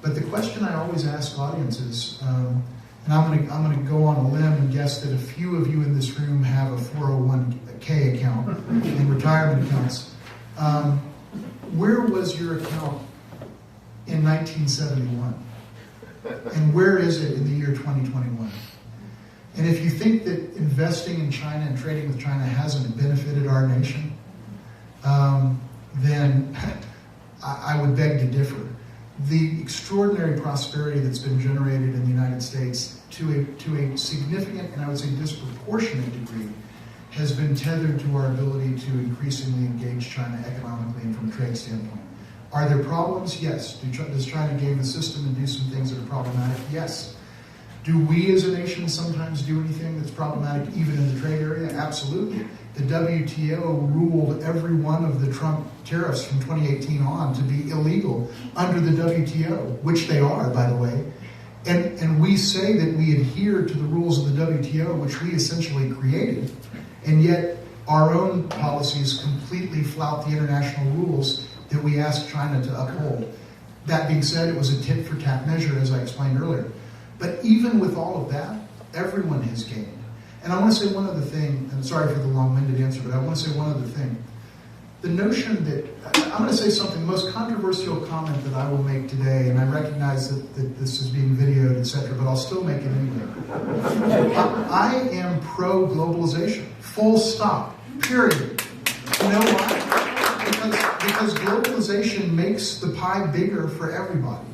S1: but the question I always ask audiences, and I'm going to go on a limb and guess that a few of you in this room have a 401k account and retirement accounts. Where was your account in 1971? And where is it in the year 2021? And if you think that investing in China and trading with China hasn't benefited our nation, then I would beg to differ. The extraordinary prosperity that's been generated in the United States to a significant, and I would say disproportionate degree, has been tethered to our ability to increasingly engage China economically and from a trade standpoint. Are there problems? Yes. Does China game the system and do some things that are problematic? Yes. Do we as a nation sometimes do anything that's problematic even in the trade area? Absolutely. The WTO ruled every one of the Trump tariffs from 2018 on to be illegal under the WTO, which they are, by the way. And we say that we adhere to the rules of the WTO, which we essentially created, and yet our own policies completely flout the international rules that we ask China to uphold. That being said, it was a tit-for-tat measure, as I explained earlier. But even with all of that, everyone has gained. And I want to say one other thing, and sorry for the long-winded answer, but I want to say one other thing. The notion that, I'm going to say something, the most controversial comment that I will make today, and I recognize that this is being videoed, etc., but I'll still make it anyway. I am pro-globalization, full stop, period. You know why? Because globalization makes the pie bigger for everybody.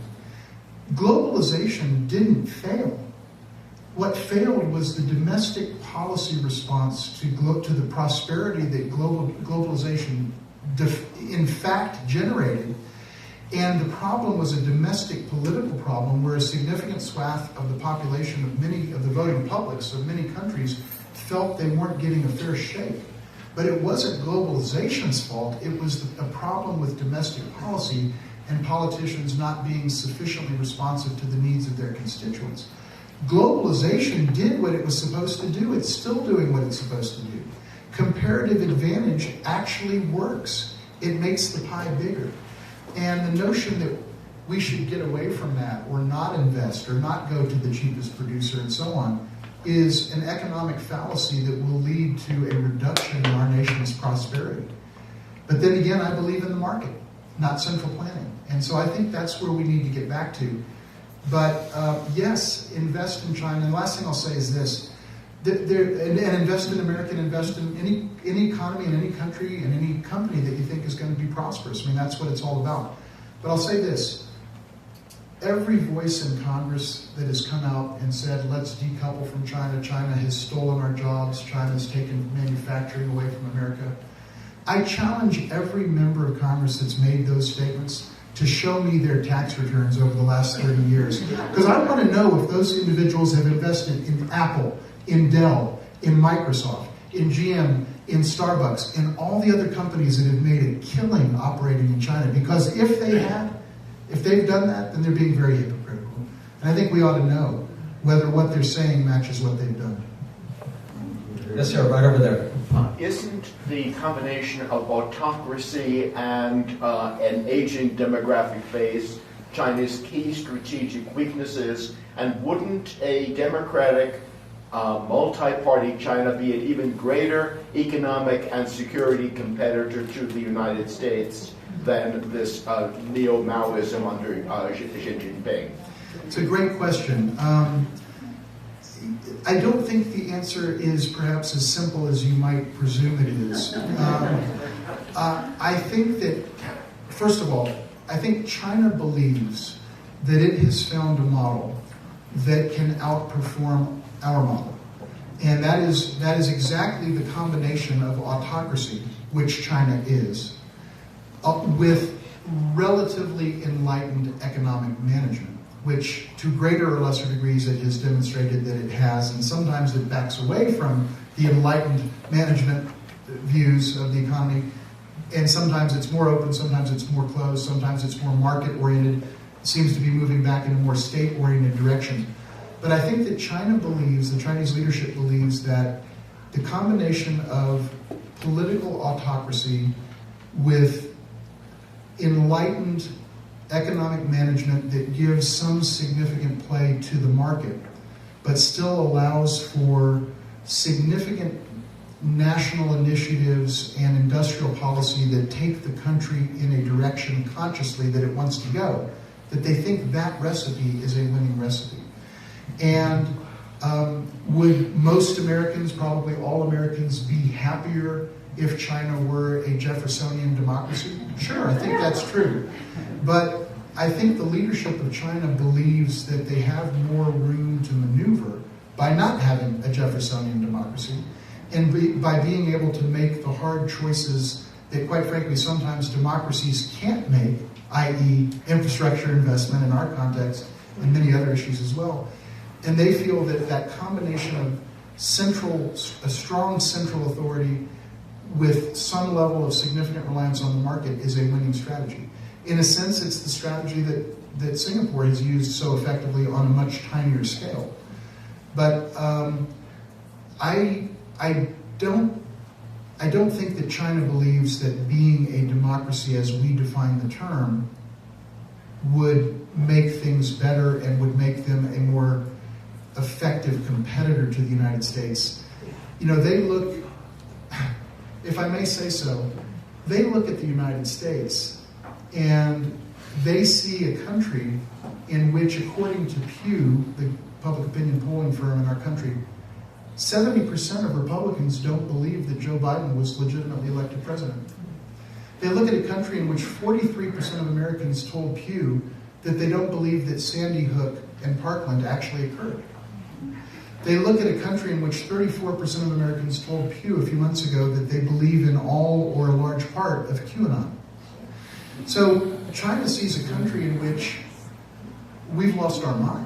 S1: Globalization didn't fail. What failed was the domestic policy response to the prosperity that globalization in fact generated. And the problem was a domestic political problem where a significant swath of the population of many of the voting publics of many countries felt they weren't getting a fair shake. But it wasn't globalization's fault. It was a problem with domestic policy and politicians not being sufficiently responsive to the needs of their constituents. Globalization did what it was supposed to do. It's still doing what it's supposed to do. Comparative advantage actually works. It makes the pie bigger. And the notion that we should get away from that or not invest or not go to the cheapest producer and so on is an economic fallacy that will lead to a reduction in our nation's prosperity. But then again, I believe in the market, not central planning. And so I think that's where we need to get back to. But yes, invest in China. And the last thing I'll say is this. And invest in America, and invest in any economy, in any country, in any company that you think is going to be prosperous. I mean, that's what it's all about. But I'll say this. Every voice in Congress that has come out and said, let's decouple from China, China has stolen our jobs, China has taken manufacturing away from America. I challenge every member of Congress that's made those statements to show me their tax returns over the last 30 years. Because I want to know if those individuals have invested in Apple, in Dell, in Microsoft, in GM, in Starbucks, in all the other companies that have made a killing operating in China. Because if they've done that, then they're being very hypocritical. And I think we ought to know whether what they're saying matches what they've done.
S2: Yes, sir, right over there.
S4: Isn't the combination of autocracy and an aging demographic base China's key strategic weaknesses? And wouldn't a democratic, multi-party China be an even greater economic and security competitor to the United States than this neo-Maoism under Xi Jinping? It's
S1: a great question. I don't think the answer is perhaps as simple as you might presume it is. I think that, first of all, I think China believes that it has found a model that can outperform our model. And that is exactly the combination of autocracy, which China is, with relatively enlightened economic management, which to greater or lesser degrees it has demonstrated that it has, and sometimes it backs away from the enlightened management views of the economy, and sometimes it's more open, sometimes it's more closed, sometimes it's more market-oriented, it seems to be moving back in a more state-oriented direction. But I think that China believes, the Chinese leadership believes, that the combination of political autocracy with enlightened economic management that gives some significant play to the market, but still allows for significant national initiatives and industrial policy that take the country in a direction consciously that it wants to go, that they think that recipe is a winning recipe. And would most Americans, probably all Americans, be happier if China were a Jeffersonian democracy? Sure, I think that's true. But I think the leadership of China believes that they have more room to maneuver by not having a Jeffersonian democracy and by being able to make the hard choices that, quite frankly, sometimes democracies can't make, i.e. infrastructure investment in our context and many other issues as well. And they feel that that combination of a strong central authority with some level of significant reliance on the market is a winning strategy. In a sense, it's the strategy that Singapore has used so effectively on a much tinier scale. But I don't think that China believes that being a democracy as we define the term would make things better and would make them a more effective competitor to the United States. You know, they look, if I may say so, they look at the United States and they see a country in which, according to Pew, the public opinion polling firm in our country, 70% of Republicans don't believe that Joe Biden was legitimately elected president. They look at a country in which 43% of Americans told Pew that they don't believe that Sandy Hook and Parkland actually occurred. They look at a country in which 34% of Americans told Pew a few months ago that they believe in all or a large part of QAnon. So China sees a country in which we've lost our mind.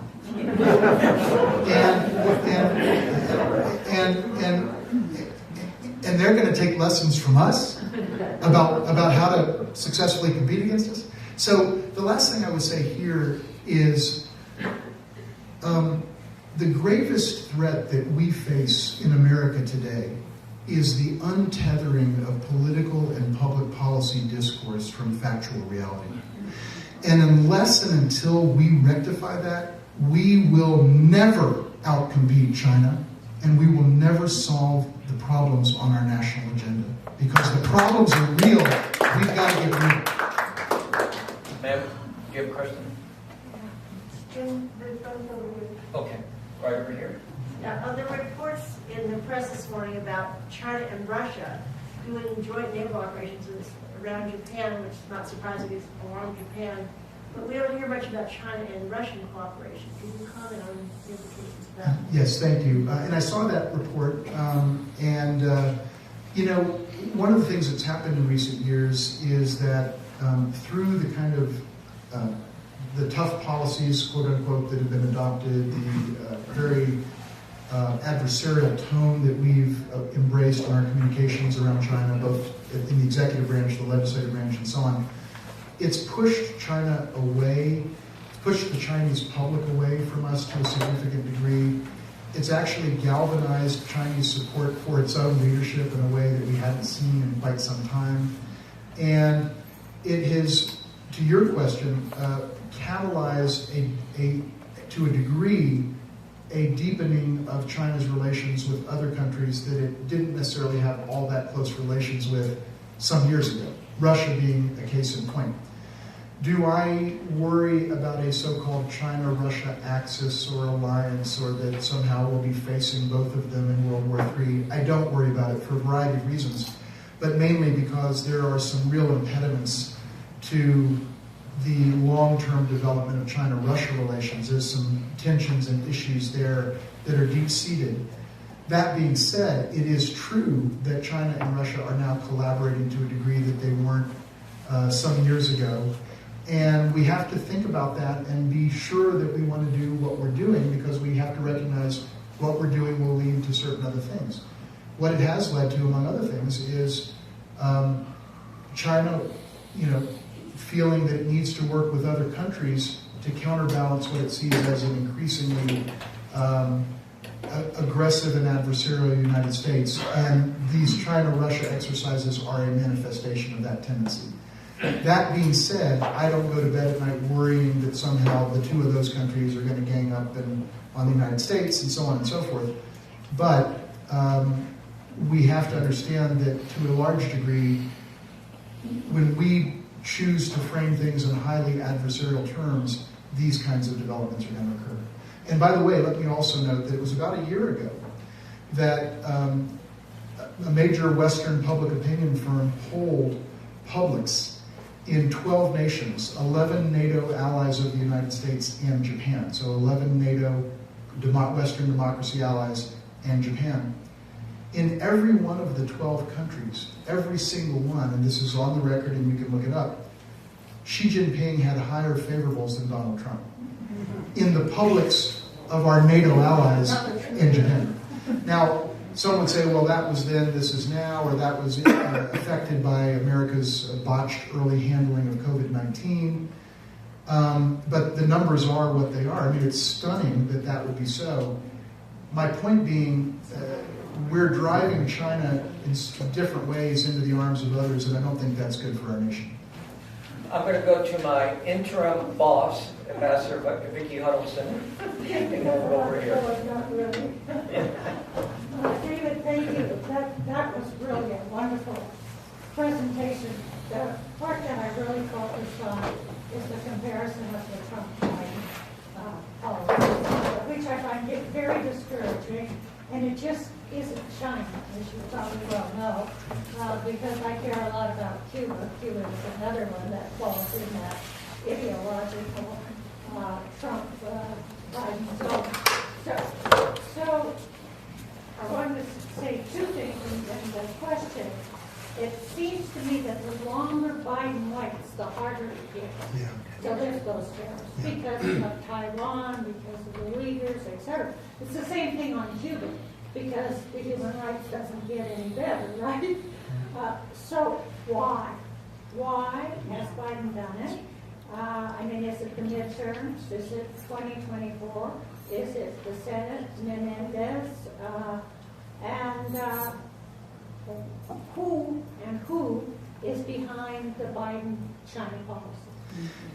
S1: And they're going to take lessons from us about how to successfully compete against us. So the last thing I would say here is the gravest threat that we face in America today is the untethering of political and public policy discourse from factual reality. And unless and until we rectify that, we will never outcompete China, and we will never solve the problems on our national agenda. Because the problems are real, we've got to get real.
S2: Ma'am, do you have a question? Okay, right over here.
S5: There were reports in the press this morning about China and Russia doing joint naval operations around Japan, which is not surprising because it's along Japan. But we don't hear much about China and Russian cooperation. Can you comment on the implications of that?
S1: Yes, thank you. And I saw that report. You know, one of the things that's happened in recent years is that through the kind of the tough policies, quote unquote, that have been adopted, the very adversarial tone that we've embraced in our communications around China, both in the executive branch, the legislative branch, and so on, it's pushed China away, it's pushed the Chinese public away from us to a significant degree. It's actually galvanized Chinese support for its own leadership in a way that we hadn't seen in quite some time. And it has, to your question, catalyzed to a degree, a deepening of China's relations with other countries that it didn't necessarily have all that close relations with some years ago, Russia being a case in point. Do I worry about a so-called China-Russia axis or alliance, or that somehow we'll be facing both of them in World War III? I don't worry about it for a variety of reasons, but mainly because there are some real impediments to the long-term development of China-Russia relations. There's some tensions and issues there that are deep-seated. That being said, it is true that China and Russia are now collaborating to a degree that they weren't some years ago. And we have to think about that and be sure that we want to do what we're doing, because we have to recognize what we're doing will lead to certain other things. What it has led to, among other things, is China, feeling that it needs to work with other countries to counterbalance what it sees as an increasingly aggressive and adversarial United States. And these China-Russia exercises are a manifestation of that tendency. That being said, I don't go to bed at night worrying that somehow the two of those countries are going to gang up on the United States and so on and so forth. But we have to understand that to a large degree, when we choose to frame things in highly adversarial terms, these kinds of developments are going to occur. And by the way, let me also note that it was about a year ago that a major Western public opinion firm polled publics in 12 nations, 11 NATO allies of the United States and Japan. So 11 NATO Western democracy allies and Japan. In every one of the 12 countries, every single one, and this is on the record and you can look it up, Xi Jinping had higher favorables than Donald Trump in the publics of our NATO allies in Japan. Now, some would say, well, that was then, this is now, or that was affected by America's botched early handling of COVID-19. But the numbers are what they are. I mean, it's stunning that that would be so. My point being, we're driving China in different ways into the arms of others, and I don't think that's good for our nation.
S2: I'm going to go to my interim boss, Ambassador Vicki Huddleston, and we'll over here.
S6: David, thank you. That was really a wonderful presentation. The part that I really focused on is the comparison of the Trump-Biden policies, which I find very discouraging. And it just isn't China, as you probably well know, because I care a lot about Cuba. Cuba is another one that falls in that ideological Trump-Biden zone. So I wanted to say two things in the question. It seems to me that the longer Biden waits, the harder it gets to lift those tariffs because of Taiwan, because of the Uyghurs, etc. It's the same thing on Cuba because the human rights doesn't get any better, right? So why? Why has Biden done it? I mean, is it the midterms? Is it 2024? Is it the Senate, Menendez? And who is behind the Biden-China policy?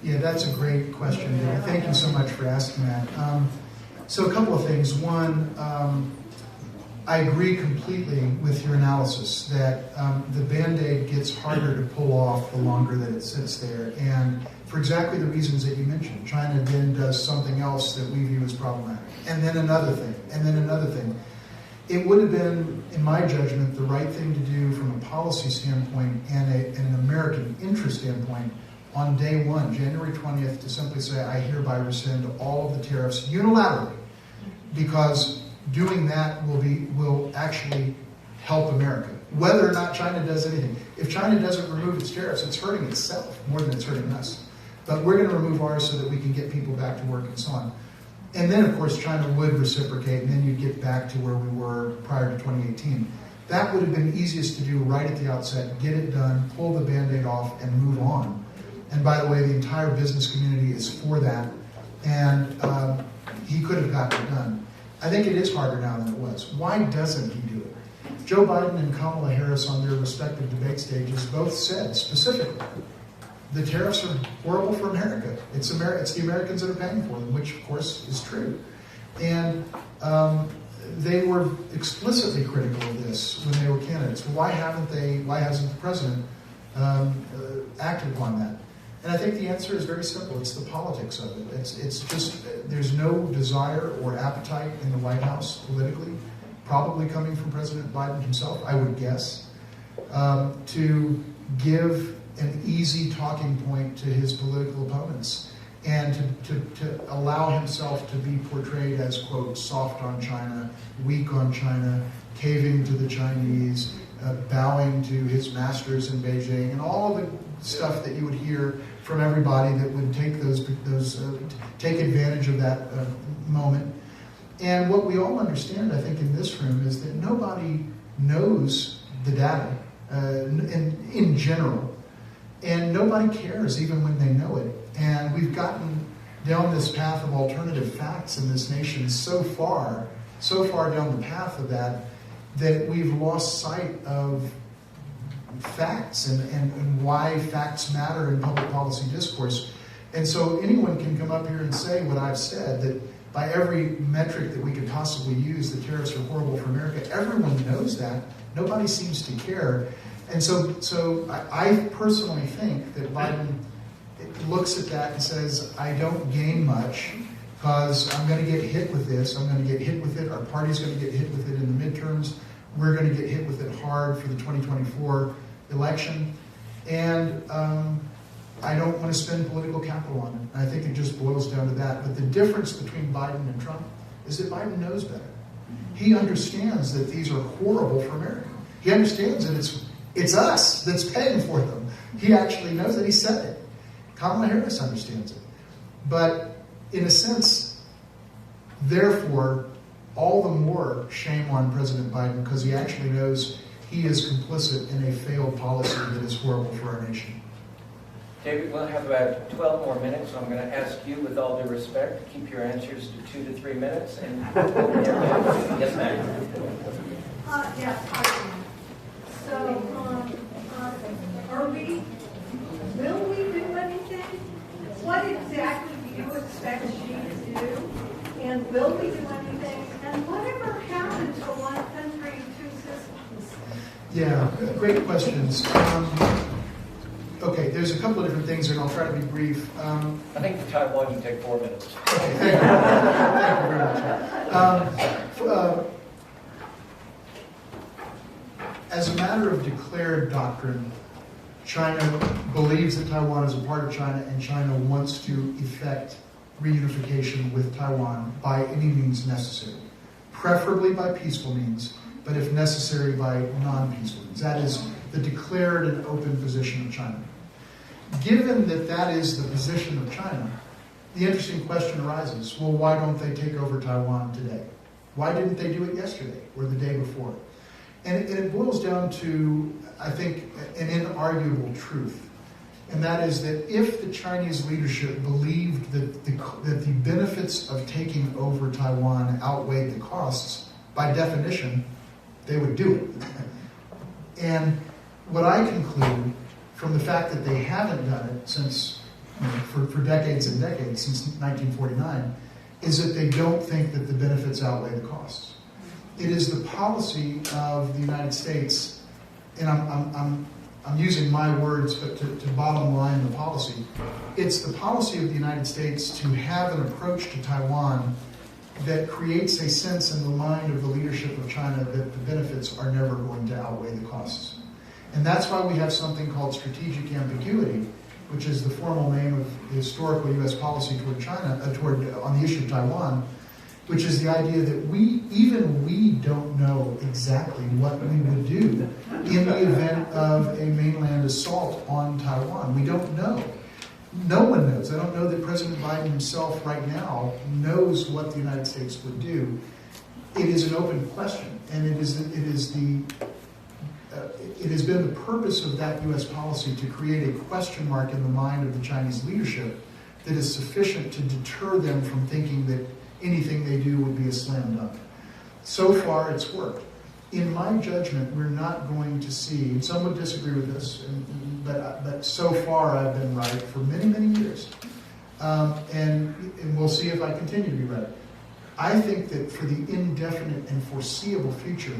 S1: Yeah, that's a great question. Thank you so much for asking that. So a couple of things. One, I agree completely with your analysis that the Band-Aid gets harder to pull off the longer that it sits there. And for exactly the reasons that you mentioned, China then does something else that we view as problematic. And then another thing, and then another thing. It would have been, in my judgment, the right thing to do from a policy standpoint and an American interest standpoint on day one, January 20th, to simply say, I hereby rescind all of the tariffs unilaterally, because doing that will actually help America, whether or not China does anything. If China doesn't remove its tariffs, it's hurting itself more than it's hurting us. But we're going to remove ours so that we can get people back to work and so on. And then, of course, China would reciprocate, and then you'd get back to where we were prior to 2018. That would have been easiest to do right at the outset, get it done, pull the Band-Aid off, and move on. And by the way, the entire business community is for that, and he could have gotten it done. I think it is harder now than it was. Why doesn't he do it? Joe Biden and Kamala Harris on their respective debate stages both said specifically, the tariffs are horrible for America. It's the Americans that are paying for them, which of course is true. And they were explicitly critical of this when they were candidates. Why hasn't the president acted upon that? And I think the answer is very simple. It's the politics of it. It's just, there's no desire or appetite in the White House politically, probably coming from President Biden himself, I would guess, to give an easy talking point to his political opponents and to allow himself to be portrayed as, quote, soft on China, weak on China, caving to the Chinese, bowing to his masters in Beijing, and all of the stuff that you would hear from everybody that would take take advantage of that moment. And what we all understand, I think, in this room is that nobody knows the data in general. And nobody cares even when they know it. And we've gotten down this path of alternative facts in this nation so far down the path of that we've lost sight of facts and why facts matter in public policy discourse. And so anyone can come up here and say what I've said, that by every metric that we could possibly use, the tariffs are horrible for America. Everyone knows that. Nobody seems to care. And so I personally think that Biden looks at that and says, I don't gain much because I'm going to get hit with this. I'm going to get hit with it. Our party's going to get hit with it in the midterms. We're going to get hit with it hard for the 2024 election. And I don't want to spend political capital on it. And I think it just boils down to that. But the difference between Biden and Trump is that Biden knows better. He understands that these are horrible for America. He understands that it's us that's paying for them. He actually knows that. He said it. Kamala Harris understands it. But in a sense, therefore, all the more shame on President Biden because he actually knows he is complicit in a failed policy that is horrible for our nation.
S2: David, we'll have about 12 more minutes, so I'm going to ask you, with all due respect, to keep your answers to 2 to 3 minutes. And yes, ma'am.
S7: Yes, hi. So, will we do anything? What exactly do you expect she to do? And will we do anything? And whatever happened to one country, two systems?
S1: Yeah, great questions. Okay, there's a couple of different things, and I'll try to be brief.
S2: I think for Taiwan, you take 4 minutes.
S1: Okay, thank you. Thank you very much. As a matter of declared doctrine, China believes that Taiwan is a part of China, and China wants to effect reunification with Taiwan by any means necessary, preferably by peaceful means, but if necessary, by non-peaceful means. That is the declared and open position of China. Given that that is the position of China, the interesting question arises, well, why don't they take over Taiwan today? Why didn't they do it yesterday or the day before? And it boils down to, I think, an inarguable truth. And that is that if the Chinese leadership believed that the benefits of taking over Taiwan outweighed the costs, by definition, they would do it. And what I conclude from the fact that they haven't done it since, for decades and decades, since 1949, is that they don't think that the benefits outweigh the costs. It is the policy of the United States, and I'm using my words, but to bottom line the policy, it's the policy of the United States to have an approach to Taiwan that creates a sense in the mind of the leadership of China that the benefits are never going to outweigh the costs. And that's why we have something called strategic ambiguity, which is the formal name of the historical U.S. policy toward China, on the issue of Taiwan, which is the idea that we don't know exactly what we would do in the event of a mainland assault on Taiwan. We don't know. No one knows. I don't know that President Biden himself right now knows what the United States would do. It is an open question, and it has been the purpose of that U.S. policy to create a question mark in the mind of the Chinese leadership that is sufficient to deter them from thinking that anything they do would be a slam dunk. So far, it's worked. In my judgment, we're not going to see, and some would disagree with this, but so far I've been right for many, many years. And we'll see if I continue to be right. I think that for the indefinite and foreseeable future,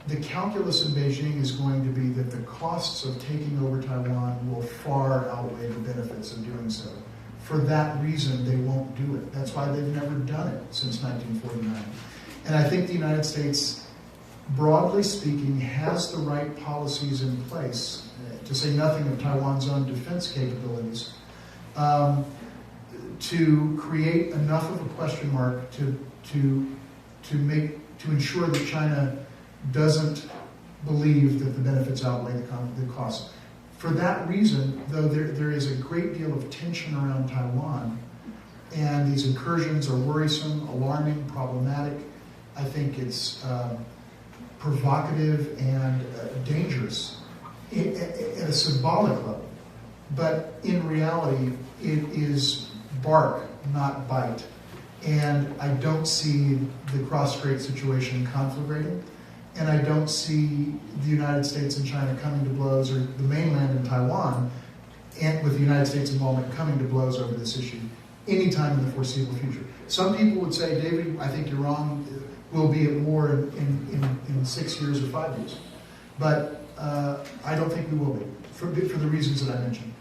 S1: the calculus in Beijing is going to be that the costs of taking over Taiwan will far outweigh the benefits of doing so. For that reason, they won't do it. That's why they've never done it since 1949. And I think the United States, broadly speaking, has the right policies in place, to say nothing of Taiwan's own defense capabilities, to create enough of a question mark to ensure that China doesn't believe that the benefits outweigh the costs. For that reason, though, there is a great deal of tension around Taiwan, and these incursions are worrisome, alarming, problematic. I think it's provocative and dangerous at a symbolic level. But in reality, it is bark, not bite. And I don't see the cross-strait situation conflagrating. And I don't see the United States and China coming to blows, or the mainland and Taiwan, and with the United States involvement, coming to blows over this issue anytime in the foreseeable future. Some people would say, David, I think you're wrong, we'll be at war in 6 years or 5 years. But I don't think we will be, for the reasons that I mentioned.